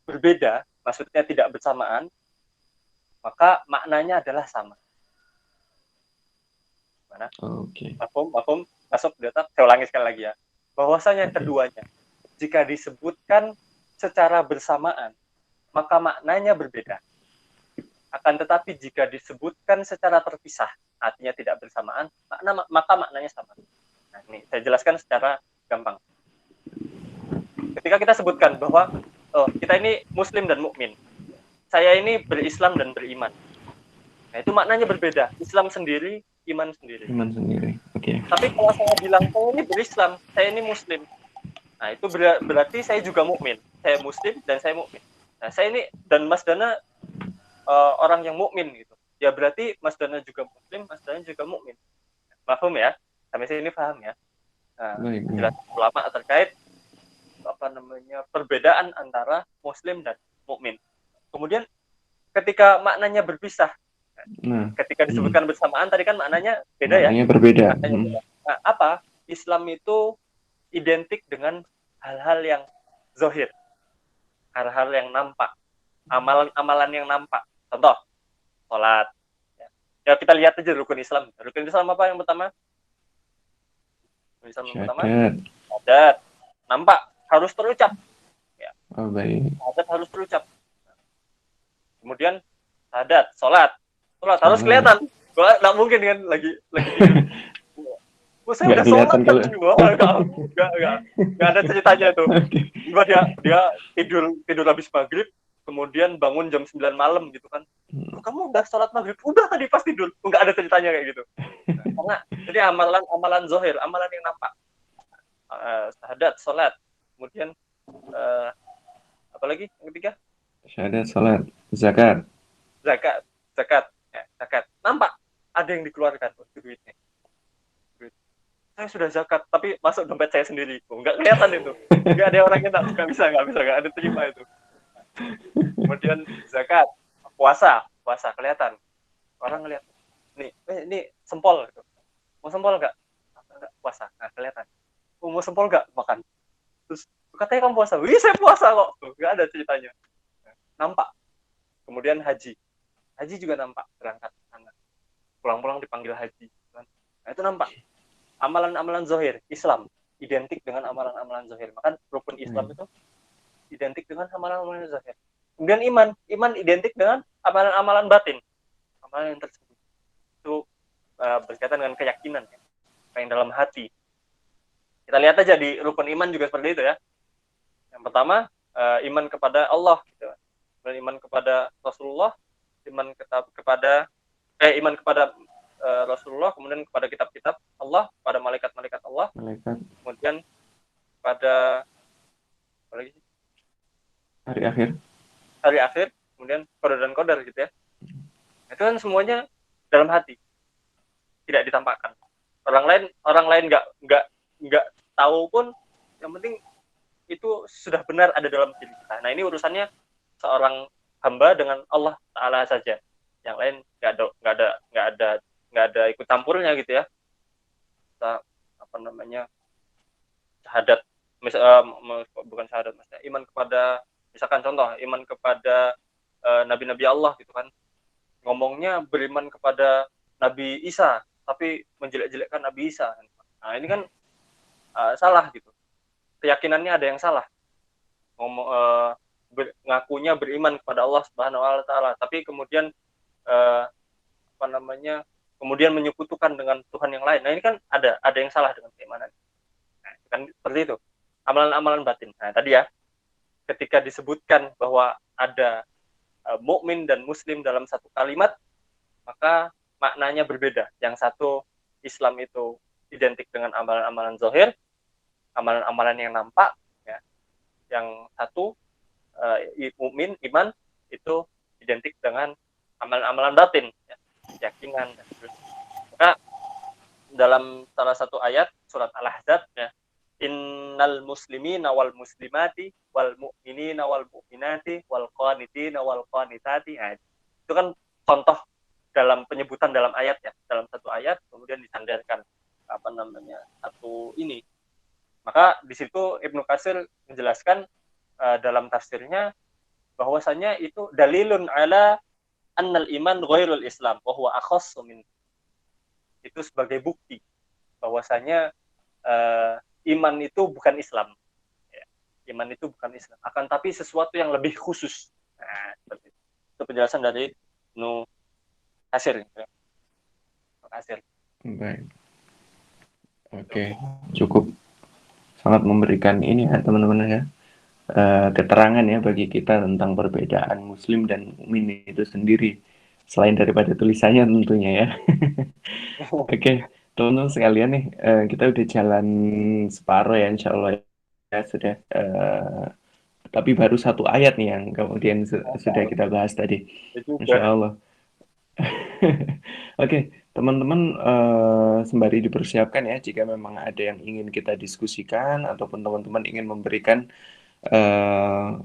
berbeda, maksudnya tidak bersamaan, maka maknanya adalah sama. Mana? Oke. Mafhum, masuk di otak. Saya ulangi sekali lagi ya. Bahwasanya keduanya, jika disebutkan secara bersamaan, maka maknanya berbeda. Akan tetapi jika disebutkan secara terpisah, artinya tidak bersamaan, maka maknanya sama. Nah, ini saya jelaskan secara gampang. Ketika kita sebutkan bahwa kita ini muslim dan mukmin, saya ini berislam dan beriman, nah itu maknanya berbeda. Islam sendiri, iman sendiri. Oke. Tapi kalau saya bilang saya ini berislam, saya ini muslim, nah itu berarti saya juga mukmin. Saya muslim dan saya mukmin. Nah, saya ini dan Mas Dana orang yang mukmin gitu. Ya berarti Mas Dana juga muslim, Mas Dana juga mukmin. Paham ya? Sampai sini paham ya? Nah, penjelasan ulama terkait perbedaan antara muslim dan mukmin. Kemudian ketika maknanya berpisah, ketika disebutkan bersamaan tadi kan maknanya beda maknanya berbeda. Nah, apa? Islam itu identik dengan hal-hal yang zahir, hal-hal yang nampak, amalan-amalan yang nampak. Contoh, sholat. Ya kita lihat aja rukun Islam. Rukun Islam apa yang pertama? Rukun Islam yang pertama, Syahadat. syahadat. Nampak, harus terucap. Ya, Oh, baik. syahadat harus terucap. Kemudian syahadat, sholat. Sholat harus Salat. kelihatan. Nggak mungkin kan lagi tidur. Saya Nggak udah sholat kelihatan kan, kalau. nggak ada ceritanya tuh. Oke. Tiba dia tidur habis maghrib, kemudian bangun jam 9 malam gitu kan. Kamu udah sholat maghrib? Udah tadi pas tidur. Nggak ada ceritanya kayak gitu. Nah, karena jadi amalan zohir, amalan yang nampak. Syahadat, sholat. Kemudian apa lagi yang ketiga? Syahadat, salat, zakat. Zakat. Zakat. Nampak ada yang dikeluarkan duitnya. Saya sudah zakat, tapi masuk dompet saya sendiri. Nggak kelihatan itu. Nggak ada orang yang nggak bisa, nggak ada terima itu. Kemudian zakat, puasa kelihatan. Orang ngeliat, ini sempol gitu. Mau sempol nggak? Puasa, nah kelihatan. Mau sempol nggak? Makan. Terus katanya kamu puasa, wih saya puasa kok. Nggak ada ceritanya. Nampak. Kemudian haji juga nampak, berangkat sana. Pulang-pulang dipanggil haji. Nah itu nampak. Amalan-amalan zohir, Islam identik dengan amalan-amalan zohir. Maka rukun Islam itu identik dengan amalan-amalan zohir. Kemudian iman identik dengan amalan-amalan batin. Amalan yang tersebut itu berkaitan dengan keyakinan, yang dalam hati. Kita lihat aja di rukun iman juga seperti itu ya. Yang pertama iman kepada Allah, gitu. Dan iman kepada Rasulullah, iman kepada Rasulullah, kemudian kepada kitab-kitab Allah, pada malaikat-malaikat Allah, kemudian pada apa lagi? Hari akhir, kemudian qadar dan qadar gitu ya. Itu kan semuanya dalam hati, tidak ditampakkan. Orang lain nggak tahu pun, yang penting itu sudah benar ada dalam diri kita. Nah ini urusannya seorang hamba dengan Allah Taala saja. Yang lain nggak ada ikut campurnya gitu ya. Kita syahadat, bukan syahadat, maksudnya iman kepada, misalkan contoh iman kepada nabi-nabi Allah gitu kan, ngomongnya beriman kepada Nabi Isa tapi menjelek-jelekkan Nabi Isa. Nah ini kan salah gitu, keyakinannya ada yang salah. Ngakunya beriman kepada Allah Subhanahu wa taala, tapi kemudian kemudian menyekutukan dengan Tuhan yang lain. Nah ini kan ada yang salah dengan keimanan. Nah, kan seperti itu. Amalan-amalan batin. Nah tadi ya, ketika disebutkan bahwa ada mukmin dan muslim dalam satu kalimat, maka maknanya berbeda. Yang satu, Islam itu identik dengan amalan-amalan zahir, amalan-amalan yang nampak, ya. Yang satu, mukmin, iman itu identik dengan amalan-amalan batin, ya. Keyakinan dan seterusnya. Maka dalam salah satu ayat surat Al-Ahzab, ya, innal muslimina wal muslimati wal mu'minina wal mu'minati wal qanitina wal qanitati. Nah, itu kan contoh dalam penyebutan dalam ayat ya, dalam satu ayat kemudian disandarkan satu ini. Maka di situ Ibnu Katsir menjelaskan dalam tafsirnya bahwasanya itu dalilun ala annal iman ghairul Islam wa huwa akhassu min. Itu sebagai bukti bahwasanya iman itu bukan Islam. Ya. Iman itu bukan Islam, akan tapi sesuatu yang lebih khusus. Nah, seperti itu. Itu penjelasan dari Ibnu Katsir. Baik. Oke, cukup sangat memberikan ini ya teman-teman ya, keterangan ya bagi kita tentang perbedaan Muslim dan mukmin itu sendiri, selain daripada tulisannya tentunya ya. Oke, teman-teman sekalian nih, kita udah jalan separuh ya insya Allah ya sudah. Tapi baru satu ayat nih yang kemudian sudah kita bahas tadi, insya Allah. Oke, teman-teman, sembari dipersiapkan ya, jika memang ada yang ingin kita diskusikan ataupun teman-teman ingin memberikan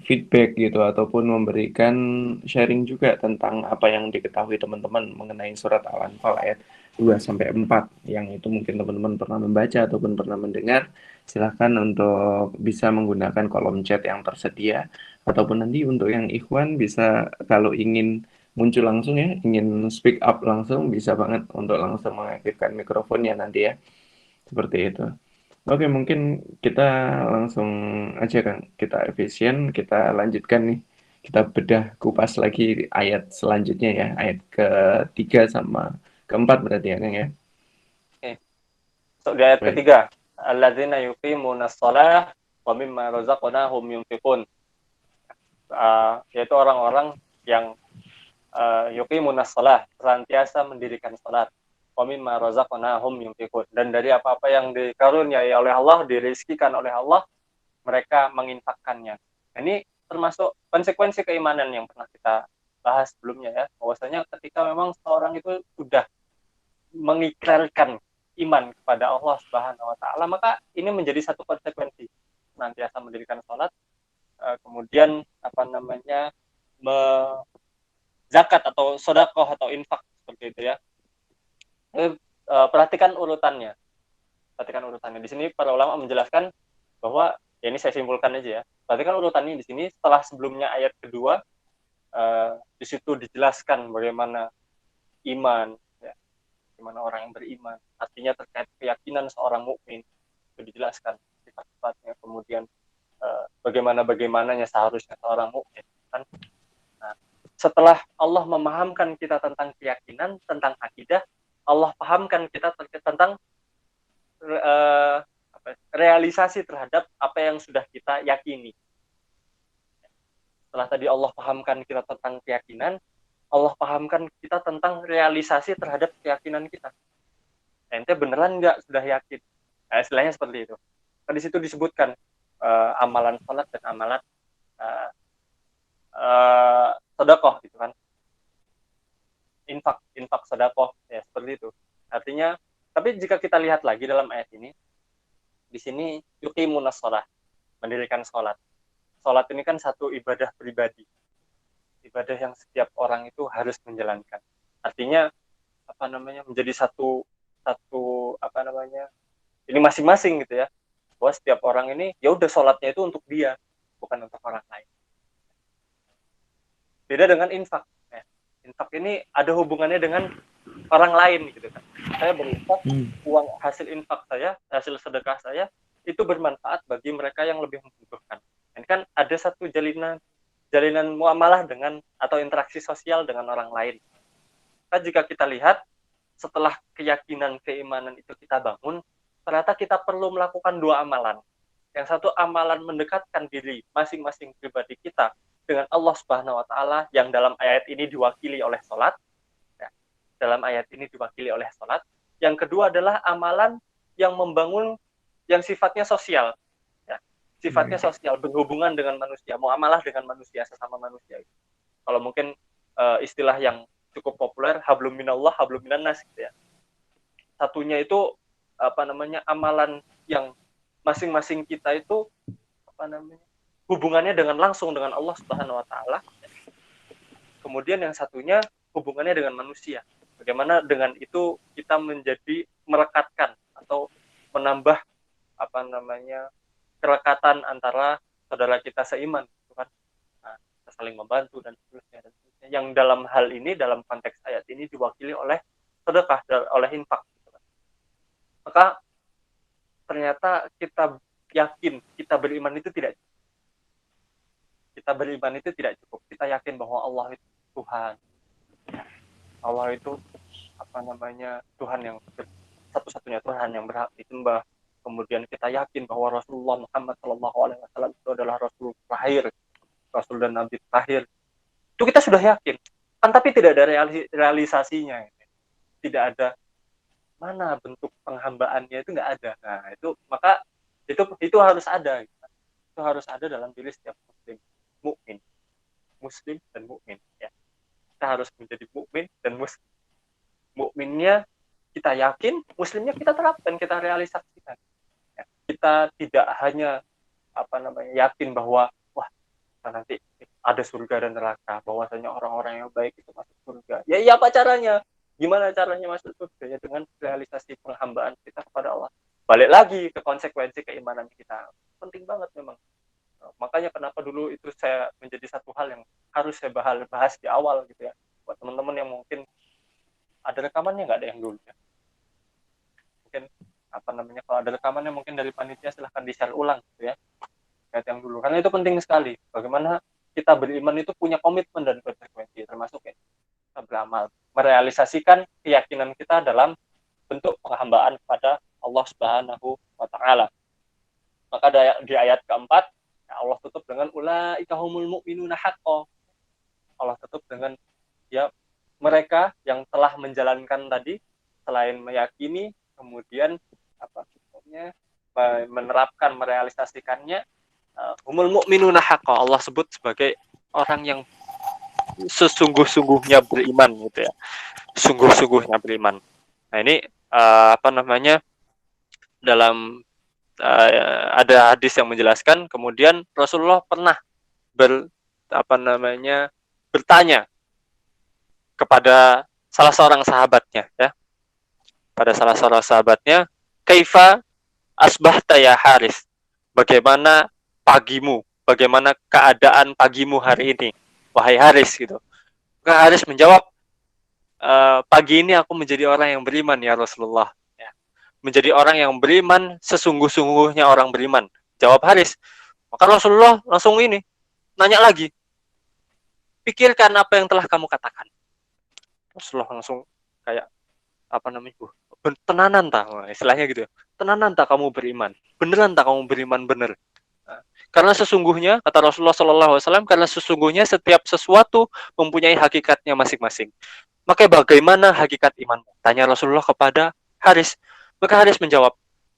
feedback gitu ataupun memberikan sharing juga tentang apa yang diketahui teman-teman mengenai surat Al-Anfal ayat 2 sampai 4 yang itu mungkin teman-teman pernah membaca ataupun pernah mendengar. Silahkan untuk bisa menggunakan kolom chat yang tersedia ataupun nanti untuk yang ikhwan bisa kalau ingin muncul langsung ya, ingin speak up langsung bisa banget untuk langsung mengaktifkan mikrofonnya nanti ya. Seperti itu. Oke, mungkin kita langsung aja kan. Kita efisien, kita lanjutkan nih. Kita bedah kupas lagi ayat selanjutnya ya. Ayat ketiga sama keempat berarti ya, Kang ya. Oke. So, di ayat Baik. ketiga, alladzina yuqimunas shalah wa mimma razaqnahum yunfiqun. Yaitu orang-orang yang yuqimunas shalah, senantiasa mendirikan salat. Wa mimma razaqnahum yunfiqun. Dan dari apa-apa yang dikaruniai oleh Allah, dirizkikan oleh Allah, mereka menginfakkannya. Ini termasuk konsekuensi keimanan yang pernah kita bahas sebelumnya ya, bahwasanya ketika memang seorang itu sudah mengikrarkan iman kepada Allah Subhanahu wa taala, maka ini menjadi satu konsekuensi. Senantiasa mendirikan salat, kemudian apa namanya? Zakat atau sedekah atau infak seperti itu ya. Perhatikan urutannya. Perhatikan urutannya. Di sini para ulama menjelaskan bahwa ya ini saya simpulkan aja ya. Perhatikan urutannya di sini setelah sebelumnya ayat kedua di situ dijelaskan bagaimana iman ya, bagaimana orang yang beriman. Artinya terkait keyakinan seorang mukmin itu dijelaskan sifat-sifatnya, kemudian bagaimananya seharusnya seorang mukmin kan. Nah, setelah Allah memahamkan kita tentang keyakinan, tentang akidah, Allah pahamkan kita tentang realisasi terhadap apa yang sudah kita yakini. Setelah tadi Allah pahamkan kita tentang keyakinan, Allah pahamkan kita tentang realisasi terhadap keyakinan kita. Ente beneran nggak sudah yakin? Nah, istilahnya seperti itu. Di situ disebutkan amalan salat dan amalan uh, sedekah gitu kan. Infak sedekah ya seperti itu. Artinya, tapi jika kita lihat lagi dalam ayat ini, di sini yuqimunas shalah, mendirikan salat. Salat ini kan satu ibadah pribadi. Ibadah yang setiap orang itu harus menjalankan. Artinya apa namanya? Menjadi satu satu apa namanya? Ini masing-masing gitu ya. Bahwa setiap orang ini ya udah salatnya itu untuk dia, bukan untuk orang lain. Beda dengan infak. Infak ini ada hubungannya dengan orang lain gitu kan. Saya berinfak, uang hasil infak saya, hasil sedekah saya itu bermanfaat bagi mereka yang lebih membutuhkan. Ini kan ada satu jalinan muamalah dengan atau interaksi sosial dengan orang lain. Nah, jika kita lihat setelah keyakinan keimanan itu kita bangun, ternyata kita perlu melakukan dua amalan. Yang satu amalan mendekatkan diri masing-masing pribadi kita dengan Allah Subhanahu wa taala yang dalam ayat ini diwakili oleh salat. Ya, dalam ayat ini diwakili oleh salat. Yang kedua adalah amalan yang membangun yang sifatnya sosial. Ya, sifatnya sosial, berhubungan dengan manusia, muamalah dengan manusia, sesama manusia. Kalau mungkin istilah yang cukup populer, hablum minallah, hablum minannas gitu ya. Satunya itu apa namanya? Amalan yang masing-masing kita itu apa namanya? Hubungannya dengan langsung dengan Allah Subhanahu wa taala. Kemudian yang satunya hubungannya dengan manusia. Bagaimana dengan itu kita menjadi merekatkan atau menambah apa namanya? Kerekatan antara saudara kita seiman, gitu kan? Nah, kita saling membantu dan seterusnya. Yang dalam hal ini, dalam konteks ayat ini diwakili oleh sedekah, oleh infak. Gitu kan. Maka ternyata kita yakin kita beriman itu tidak cukup. Kita yakin bahwa Allah itu Tuhan. Allah itu apa namanya? Tuhan yang satu-satunya Tuhan yang berhak disembah. Kemudian kita yakin bahwa Rasulullah Muhammad SAW itu adalah Rasul terakhir, Rasul dan Nabi terakhir. Itu kita sudah yakin. Kan tapi tidak ada realisasinya. Tidak ada mana bentuk penghambaannya itu nggak ada. Nah, itu maka itu harus ada. Itu harus ada dalam diri setiap muslim dan mukmin ya. Kita harus menjadi mukmin dan muslim. Mukminnya kita yakin, muslimnya kita terapkan, kita realisasikan. Ya. Kita tidak hanya yakin bahwa wah nanti ada surga dan neraka, bahwasanya orang-orang yang baik itu masuk surga. Ya iya, apa caranya? Gimana caranya masuk surga? Ya dengan realisasi penghambaan kita kepada Allah. Balik lagi ke konsekuensi keimanan kita. Penting banget memang. Makanya kenapa dulu itu saya menjadi satu hal yang harus saya bahas di awal gitu ya. Buat teman-teman yang mungkin ada rekamannya, nggak ada yang dulu ya. Mungkin kalau ada rekamannya mungkin dari panitia silahkan di-share ulang gitu ya. Kayak yang dulu. Karena itu penting sekali. Bagaimana kita beriman itu punya komitmen dan konsekuensi, termasuk ya, kita beramal, merealisasikan keyakinan kita dalam bentuk penghambaan kepada Allah Subhanahu wa taala. Maka di ayat keempat, ya Allah tutup dengan ulaika humul mu'minuna haqqan. Allah tutup dengan ya mereka yang telah menjalankan tadi, selain meyakini, kemudian menerapkan, merealisasikannya, humul mu'minuna haqqan. Allah sebut sebagai orang yang sesungguh-sungguhnya beriman gitu ya. Sungguh-sungguhnya beriman. Nah, ini dalam ada hadis yang menjelaskan, kemudian Rasulullah pernah bertanya kepada salah seorang sahabatnya ya. Pada salah seorang sahabatnya, "Kaifa asbahta ya Haris?" Bagaimana pagimu? Bagaimana keadaan pagimu hari ini? Wahai Haris gitu. Maka Haris menjawab, pagi ini aku menjadi orang yang beriman ya Rasulullah. Ya. Menjadi orang yang beriman sesungguh-sungguhnya orang beriman. Jawab Haris. Maka Rasulullah langsung nanya lagi. Pikirkan apa yang telah kamu katakan. Rasulullah langsung kayak tenanan tak, istilahnya gitu ya. Tenanan tak kamu beriman? Beneran tak kamu beriman bener? Karena sesungguhnya, kata Rasulullah SAW, karena sesungguhnya setiap sesuatu mempunyai hakikatnya masing-masing. Maka bagaimana hakikat imanmu? Tanya Rasulullah kepada Haris. Maka Haris menjawab,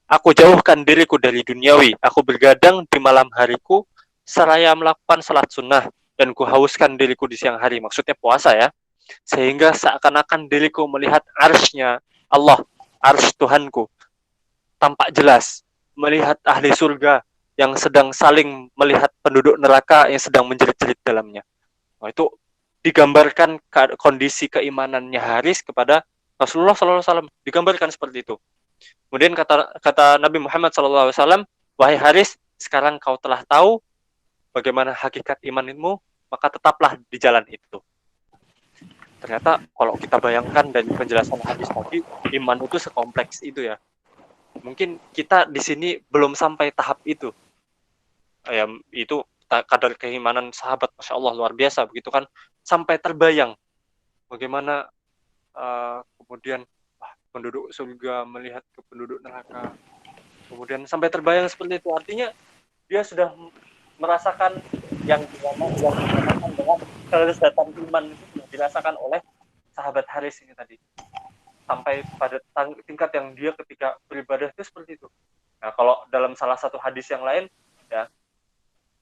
aku jauhkan diriku dari duniawi. Aku bergadang di malam hariku seraya melakukan salat sunnah. Dan ku hauskan diriku di siang hari. Maksudnya puasa ya. Sehingga seakan-akan diriku melihat arsy-Nya Allah, arsy Tuhanku, tampak jelas. Melihat ahli surga yang sedang saling melihat penduduk neraka yang sedang menjerit-jerit dalamnya. Nah, itu digambarkan kondisi keimanannya Haris kepada Rasulullah SAW, digambarkan seperti itu. Kemudian kata Nabi Muhammad SAW, wahai Haris, sekarang kau telah tahu bagaimana hakikat imanmu, maka tetaplah di jalan itu. Ternyata kalau kita bayangkan dari penjelasan hadis tadi, iman itu sekompleks itu ya. Mungkin kita di sini belum sampai tahap itu. Ya, itu kadar keimanan sahabat, Masya Allah, luar biasa begitu kan, sampai terbayang bagaimana kemudian penduduk surga melihat ke penduduk neraka, kemudian sampai terbayang seperti itu. Artinya dia sudah merasakan yang dirasakan dengan kelezatan iman itu yang dirasakan oleh sahabat Haris ini tadi, sampai pada tingkat yang dia ketika beribadah itu seperti itu. Nah, kalau dalam salah satu hadis yang lain ya,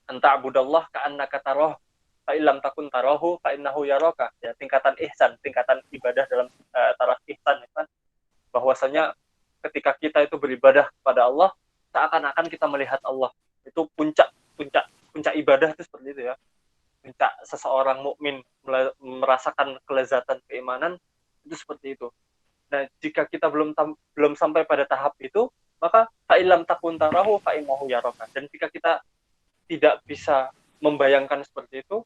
anta'budallah ka'annaka taroh fa illam takun tarahu fa innahu yaraka. Ya, tingkatan ihsan, tingkatan ibadah dalam taraf ihsan ya kan, bahwasanya ketika kita itu beribadah kepada Allah seakan-akan kita melihat Allah. Itu puncak ibadah itu seperti itu ya. Puncak seseorang mukmin merasakan kelezatan keimanan itu seperti itu. Nah, jika kita belum sampai pada tahap itu, maka fa illam takun tarahu fa innahu yaraka. Dan jika kita tidak bisa membayangkan seperti itu,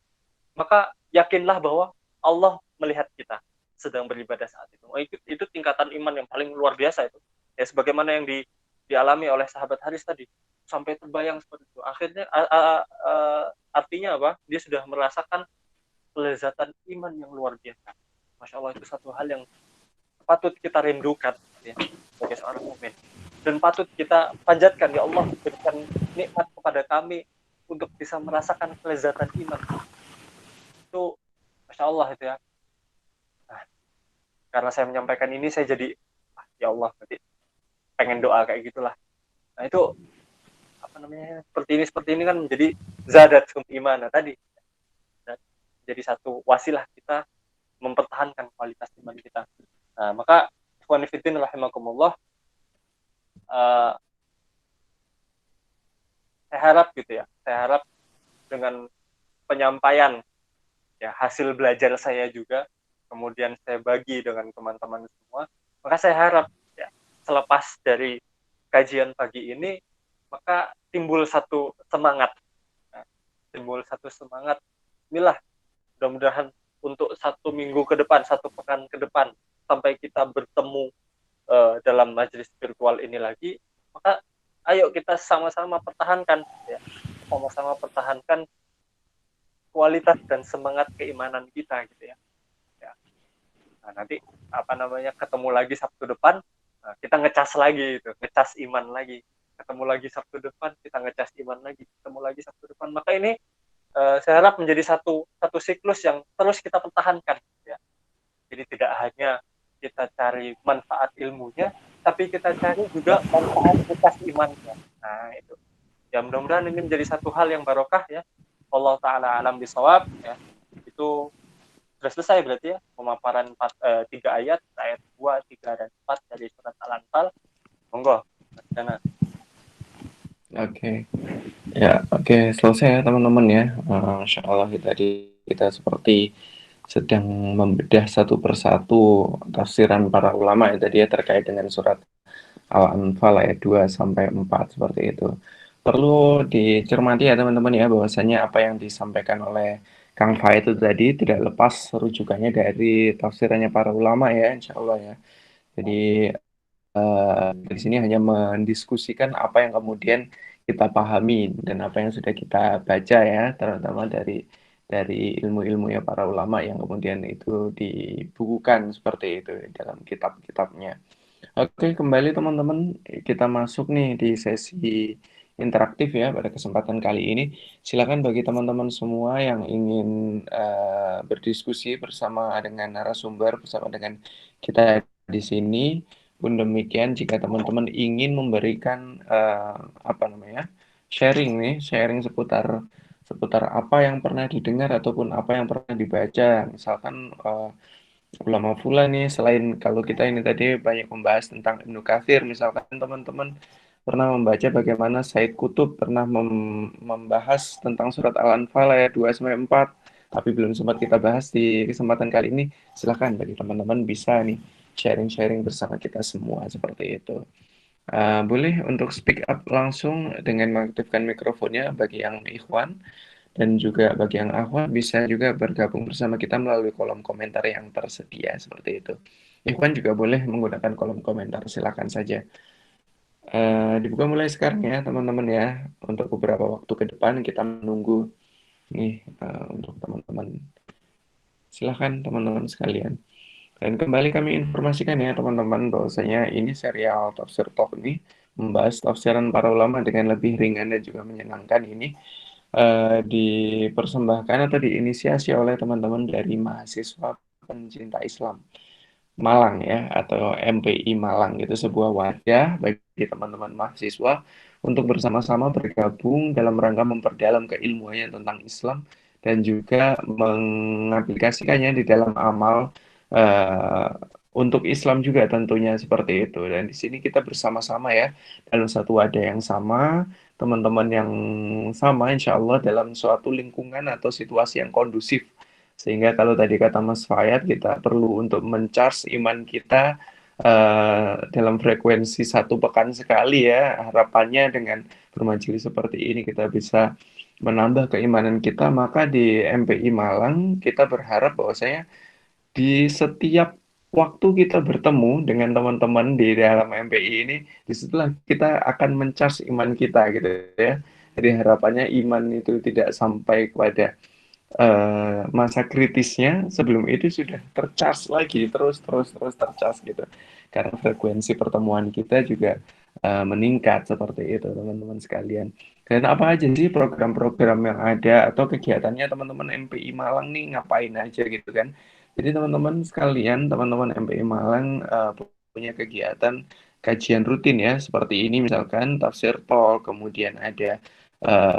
maka yakinlah bahwa Allah melihat kita sedang beribadah saat itu. Itu tingkatan iman yang paling luar biasa itu. Ya, sebagaimana yang dialami oleh sahabat Haris tadi, sampai terbayang seperti itu. Akhirnya artinya apa? Dia sudah merasakan kelezatan iman yang luar biasa. Masya Allah, itu satu hal yang patut kita rindukan ya, sebagai seorang mukmin. Dan patut kita panjatkan, ya Allah, berikan nikmat kepada kami untuk bisa merasakan kelezatan iman. Itu Masya Allah itu ya. Nah, karena saya menyampaikan ini, saya jadi ya Allah, berarti pengen doa kayak gitulah. Nah, itu seperti ini kan menjadi zadatum iman tadi. Jadi satu wasilah kita mempertahankan kualitas iman kita. Nah, maka ikhwan fillah rahimakumullah, saya harap gitu ya, saya harap dengan penyampaian ya hasil belajar saya juga, kemudian saya bagi dengan teman-teman semua, maka saya harap ya selepas dari kajian pagi ini, maka timbul satu semangat, nah, timbul satu semangat. Inilah mudah-mudahan untuk 1 minggu ke depan, 1 pekan ke depan, sampai kita bertemu dalam majelis virtual ini lagi, maka ayo kita sama-sama pertahankan ya, sama-sama pertahankan kualitas dan semangat keimanan kita gitu ya. Ya. Nah, nanti apa namanya ketemu lagi Sabtu depan, nah, kita ngecas lagi itu, ngecas iman lagi. Ketemu lagi Sabtu depan, kita ngecas iman lagi. Ketemu lagi Sabtu depan. Maka ini saya harap menjadi satu siklus yang terus kita pertahankan ya. Jadi tidak hanya kita cari manfaat ilmunya, tapi kita cari juga manfaat bekas imannya. Nah, itu. Ya mudah-mudahan ini menjadi satu hal yang barokah ya. Allah taala alam bisawab ya. Itu sudah selesai berarti ya pemaparan 3 ayat, ayat 2, 3 dan 4 dari surat Al-Anfal. Monggo, Mas Dana. Oke. Ya, oke, selesai ya teman-teman ya. Insya Allah tadi kita seperti sedang membedah satu persatu tafsiran para ulama ya tadi ya terkait dengan surat Al-Anfal ayat 2 sampai 4 seperti itu. Perlu dicermati ya teman-teman ya bahwasanya apa yang disampaikan oleh Kang Fa itu tadi tidak lepas rujukannya dari tafsirannya para ulama ya, insya Allah ya. Jadi di sini hanya mendiskusikan apa yang kemudian kita pahami dan apa yang sudah kita baca ya, terutama dari ilmu-ilmunya para ulama yang kemudian itu dibukukan seperti itu dalam kitab-kitabnya. Oke, kembali teman-teman, kita masuk nih di sesi interaktif ya pada kesempatan kali ini. Silakan bagi teman-teman semua yang ingin berdiskusi bersama dengan narasumber, bersama dengan kita di sini. Pun demikian, jika teman-teman ingin memberikan apa namanya sharing nih, sharing seputar seputar apa yang pernah didengar ataupun apa yang pernah dibaca, misalkan ulama pula nih selain kalau kita ini tadi banyak membahas tentang Ibnu Katsir misalkan teman-teman pernah membaca bagaimana Said Kutub pernah membahas tentang surat Al-Anfal ayat 2 sampai 4 tapi belum sempat kita bahas di kesempatan kali ini silahkan bagi teman-teman bisa nih sharing-sharing bersama kita semua seperti itu. Boleh untuk speak up langsung dengan mengaktifkan mikrofonnya bagi yang ikhwan dan juga bagi yang akhwat bisa juga bergabung bersama kita melalui kolom komentar yang tersedia seperti itu. Ikhwan juga boleh menggunakan kolom komentar, silakan saja. Dibuka mulai sekarang ya teman-teman ya. Untuk beberapa waktu ke depan kita menunggu nih untuk teman-teman. Silakan teman-teman sekalian. Dan kembali kami informasikan ya teman-teman bahwasanya ini serial Tafsir Talk ini membahas tafsiran para ulama dengan lebih ringan dan juga menyenangkan ini dipersembahkan atau diinisiasi oleh teman-teman dari mahasiswa pencinta Islam Malang ya atau MPI Malang itu sebuah wadah bagi teman-teman mahasiswa untuk bersama-sama bergabung dalam rangka memperdalam keilmuannya tentang Islam dan juga mengaplikasikannya di dalam amal eh, untuk Islam juga tentunya seperti itu dan di sini kita bersama-sama ya dalam satu wadah yang sama teman-teman yang sama insya Allah dalam suatu lingkungan atau situasi yang kondusif sehingga kalau tadi kata Mas Fayat kita perlu untuk mencharge iman kita dalam frekuensi 1 pekan sekali ya harapannya dengan bermajelis seperti ini kita bisa menambah keimanan kita maka di MPI Malang kita berharap bahwasanya di setiap waktu kita bertemu dengan teman-teman di dalam MPI ini, disitulah kita akan mencharge iman kita gitu ya. Jadi harapannya iman itu tidak sampai kepada masa kritisnya, sebelum itu sudah tercharge lagi, terus tercharge gitu. Karena frekuensi pertemuan kita juga meningkat seperti itu teman-teman sekalian. Dan apa aja sih program-program yang ada atau kegiatannya teman-teman MPI Malang nih ngapain aja gitu kan? Jadi teman-teman sekalian, teman-teman MPI Malang punya kegiatan kajian rutin ya, seperti ini misalkan Tafsir Talk, kemudian ada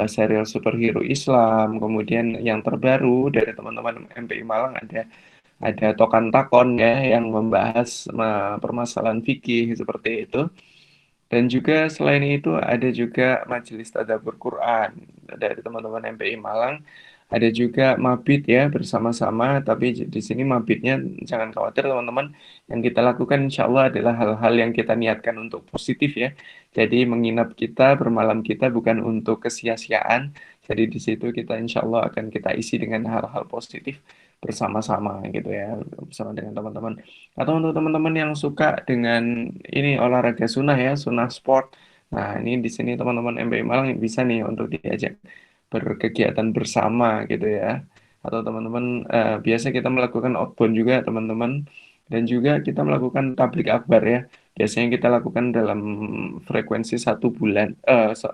serial superhero Islam, kemudian yang terbaru dari teman-teman MPI Malang ada Tokan Takon ya yang membahas permasalahan fikih seperti itu. Dan juga selain itu ada juga majelis tadabbur Quran dari teman-teman MPI Malang. Ada juga mabit ya bersama-sama, tapi di sini mabitnya jangan khawatir teman-teman. Yang kita lakukan insya Allah adalah hal-hal yang kita niatkan untuk positif ya. Jadi menginap kita, bermalam kita bukan untuk kesia-siaan. Jadi di situ kita insya Allah akan kita isi dengan hal-hal positif bersama-sama gitu ya, bersama dengan teman-teman. Atau untuk teman-teman yang suka dengan ini olahraga sunnah ya, sunnah sport. Nah, ini di sini teman-teman MBI Malang bisa nih untuk diajak berkegiatan bersama gitu ya. Atau teman-teman biasa kita melakukan outbound juga teman-teman. Dan juga kita melakukan tablik akbar ya. Biasanya kita lakukan dalam frekuensi 1 bulan,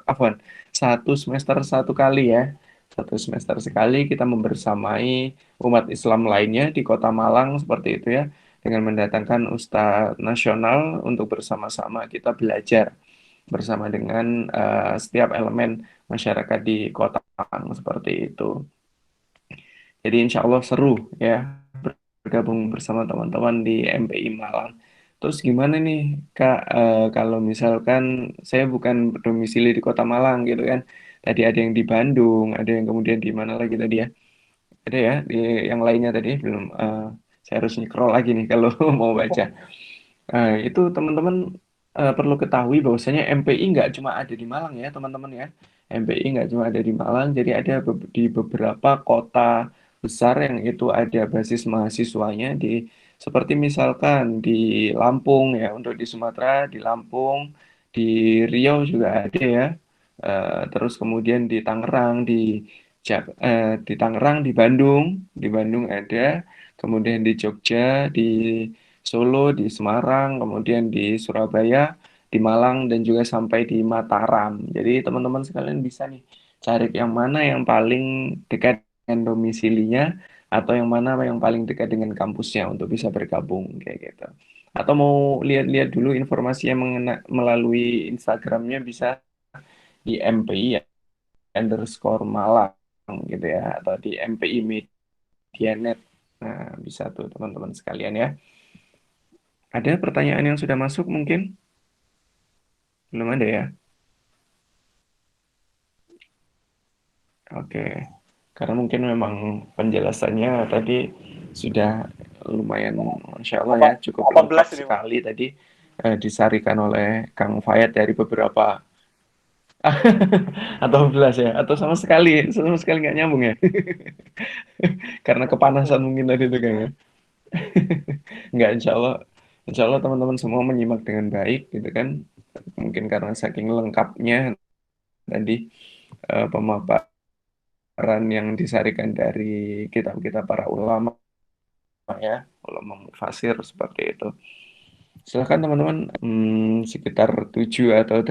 afwan, 1 semester 1 kali ya. 1 semester sekali kita membersamai umat Islam lainnya di Kota Malang seperti itu ya, dengan mendatangkan ustadz nasional untuk bersama-sama kita belajar bersama dengan setiap elemen masyarakat di kota Malang seperti itu. Jadi insya Allah seru ya bergabung bersama teman-teman di MPI Malang. Terus gimana nih Kak, kalau misalkan saya bukan domisili di Kota Malang gitu kan. Tadi ada yang di Bandung, ada yang kemudian di mana lagi tadi ya? Ada ya, di yang lainnya tadi belum. Saya harus scroll lagi nih kalau mau baca. Itu teman-teman perlu ketahui bahwasanya MPI nggak cuma ada di Malang ya teman-teman ya. MPI nggak cuma ada di Malang, jadi ada di beberapa kota besar yang itu ada basis mahasiswanya di seperti misalkan di Lampung ya, untuk di Sumatera, di Lampung, di Riau juga ada ya. Terus kemudian di Tangerang, di Tangerang, di Bandung ada, kemudian di Jogja, di Solo, di Semarang, kemudian di Surabaya, di Malang, dan juga sampai di Mataram. Jadi teman-teman sekalian bisa nih cari yang mana yang paling dekat dengan domisilinya, atau yang mana yang paling dekat dengan kampusnya untuk bisa bergabung kayak gitu. Atau mau lihat-lihat dulu informasi yang melalui Instagramnya bisa di MPI ya, underscore Malang gitu ya, atau di MPI Medianet. Nah, bisa tuh teman-teman sekalian ya. Ada pertanyaan yang sudah masuk mungkin? Belum ada ya? Oke. Karena mungkin memang penjelasannya tadi sudah lumayan, Masya Allah ya, cukup lengkap 18 ini, Mas. sekali tadi disarikan oleh Kang Fayat dari beberapa atau belas ya, atau sama sekali nggak nyambung ya, karena kepanasan mungkin tadi itu Kang ya. Nggak, insya Allah teman-teman semua menyimak dengan baik gitu kan. Mungkin karena saking lengkapnya tadi pemaparan yang disarikan dari kitab-kitab para ulama ya, ulama mufasir seperti itu. Silahkan teman-teman, sekitar 7 atau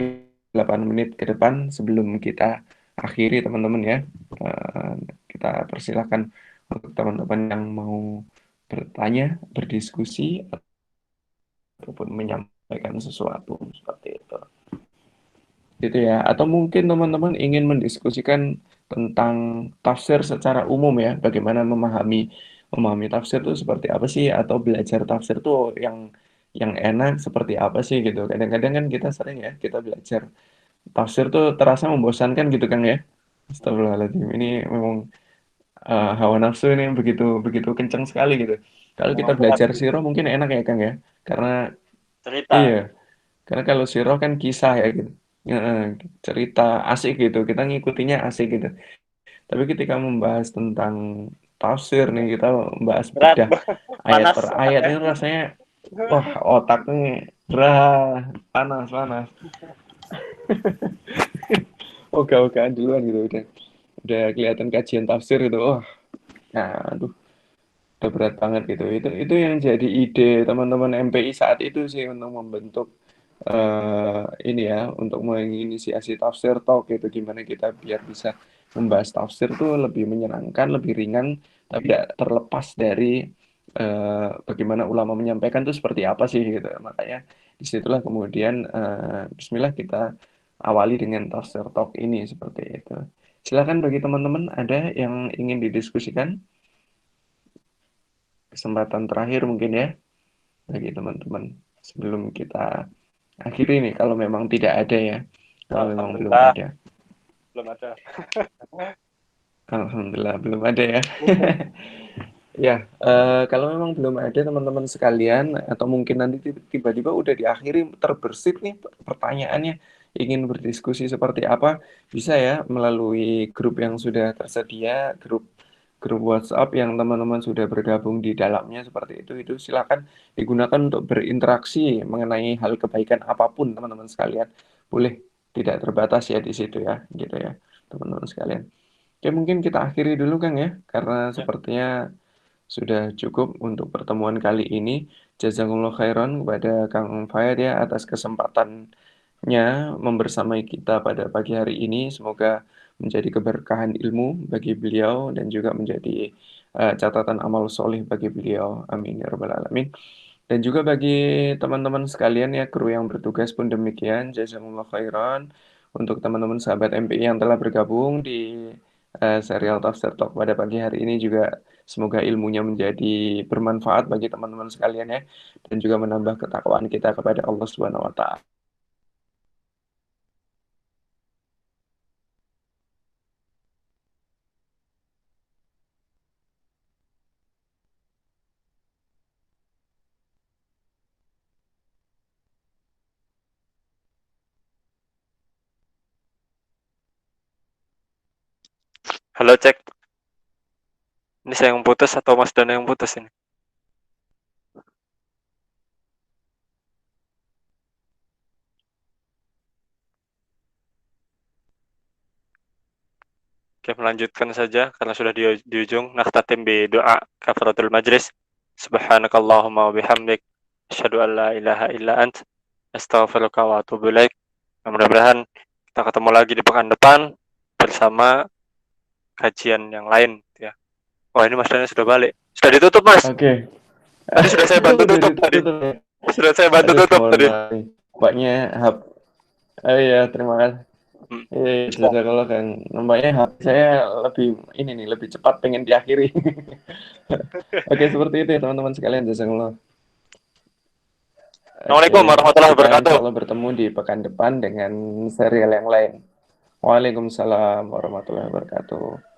8 menit ke depan sebelum kita akhiri teman-teman ya. Eh, Kita persilahkan untuk teman-teman yang mau bertanya, berdiskusi, ataupun menyampaikan sesuatu seperti itu. Gitu ya. Atau mungkin teman-teman ingin mendiskusikan tentang tafsir secara umum ya, bagaimana memahami tafsir itu seperti apa sih, atau belajar tafsir itu yang enak seperti apa sih gitu. Kadang-kadang kan kita sering ya, kita belajar tafsir tuh terasa membosankan gitu kan ya. Astagfirullahaladzim, ini memang hawa nafsu ini begitu begitu kencang sekali gitu. Kalau kita Memang berat belajar sih. sirah mungkin enak ya Kang ya, karena iya, Cerita. karena kalau sirah kan kisah ya gitu. Heeh, cerita asik gitu, kita ngikutinya asik gitu. Tapi ketika membahas tentang tafsir nih, kita membahas Berat, bedah ayat panas per ayat otaknya. ini rasanya, wah otak nih gerah, panas panas. Oke-okean duluan gitu udah kelihatan kajian tafsir gitu. Wah, nah, aduh, udah berat banget gitu. Itu yang jadi ide teman-teman MPI saat itu sih untuk membentuk ini ya, untuk menginisiasi tafsir talk gitu, gimana kita biar bisa membahas tafsir tuh lebih menyenangkan, lebih ringan, tapi tidak terlepas dari bagaimana ulama menyampaikan tuh seperti apa sih gitu. Makanya disitulah kemudian Bismillah kita awali dengan tafsir talk ini seperti itu. Silakan bagi teman-teman ada yang ingin didiskusikan, kesempatan terakhir mungkin ya bagi teman-teman sebelum kita akhiri nih kalau memang tidak ada ya. Kalau memang belum Alhamdulillah ada. belum ada. Alhamdulillah belum ada ya. Ya, kalau memang belum ada teman-teman sekalian atau mungkin nanti tiba-tiba udah diakhiri terbersit nih pertanyaannya, ingin berdiskusi seperti apa, bisa ya melalui grup yang sudah tersedia, grup grup WhatsApp yang teman-teman sudah bergabung di dalamnya seperti itu silakan digunakan untuk berinteraksi mengenai hal kebaikan apapun teman-teman sekalian. Boleh, tidak terbatas ya di situ ya, gitu ya, teman-teman sekalian. Oke, mungkin kita akhiri dulu Kang ya, karena Ya. sepertinya sudah cukup untuk pertemuan kali ini. Jazakumullah khairan kepada Kang Fayad ya atas kesempatannya membersamai kita pada pagi hari ini. Semoga menjadi keberkahan ilmu bagi beliau dan juga menjadi catatan amal soleh bagi beliau. Amin ya rabbal alamin. Dan juga bagi teman-teman sekalian ya, kru yang bertugas pun demikian. Jazakumullah khairan. Untuk teman-teman sahabat MPI yang telah bergabung di serial Tafsir Talk pada pagi hari ini juga semoga ilmunya menjadi bermanfaat bagi teman-teman sekalian ya. Dan juga menambah ketakwaan kita kepada Allah Subhanahu wa Ta'ala. Halo cek, ini saya yang putus atau Mas Dana yang putus ini? Oke, melanjutkan saja karena sudah di ujung. Nakhtatim bi doa kafaratul majlis. Subhanakallahumma wa bihamdik. Asyhadu an la ilaha illa ant. Astaghfiruka wa atubu ilaik. Mudah-mudahan kita ketemu lagi di pekan depan bersama kajian yang lain ya. Wah, ini Mas Dana sudah balik. Sudah ditutup, Mas. Oke, Tadi sudah saya bantu udah tutup tadi. ditutup ya. Sudah saya bantu Aduh, tutup mohon tadi. maaf. Nampaknya oh iya, terima kasih. Hmm. Iya, jazakallah kan. Nampaknya HP saya lebih ini nih, lebih cepat pengen diakhiri. Oke, seperti itu ya teman-teman sekalian, jazakallah. Oke, Assalamualaikum warahmatullahi kita insya wabarakatuh. Allah bertemu di pekan depan dengan serial yang lain. Waalaikumsalam warahmatullahi wabarakatuh.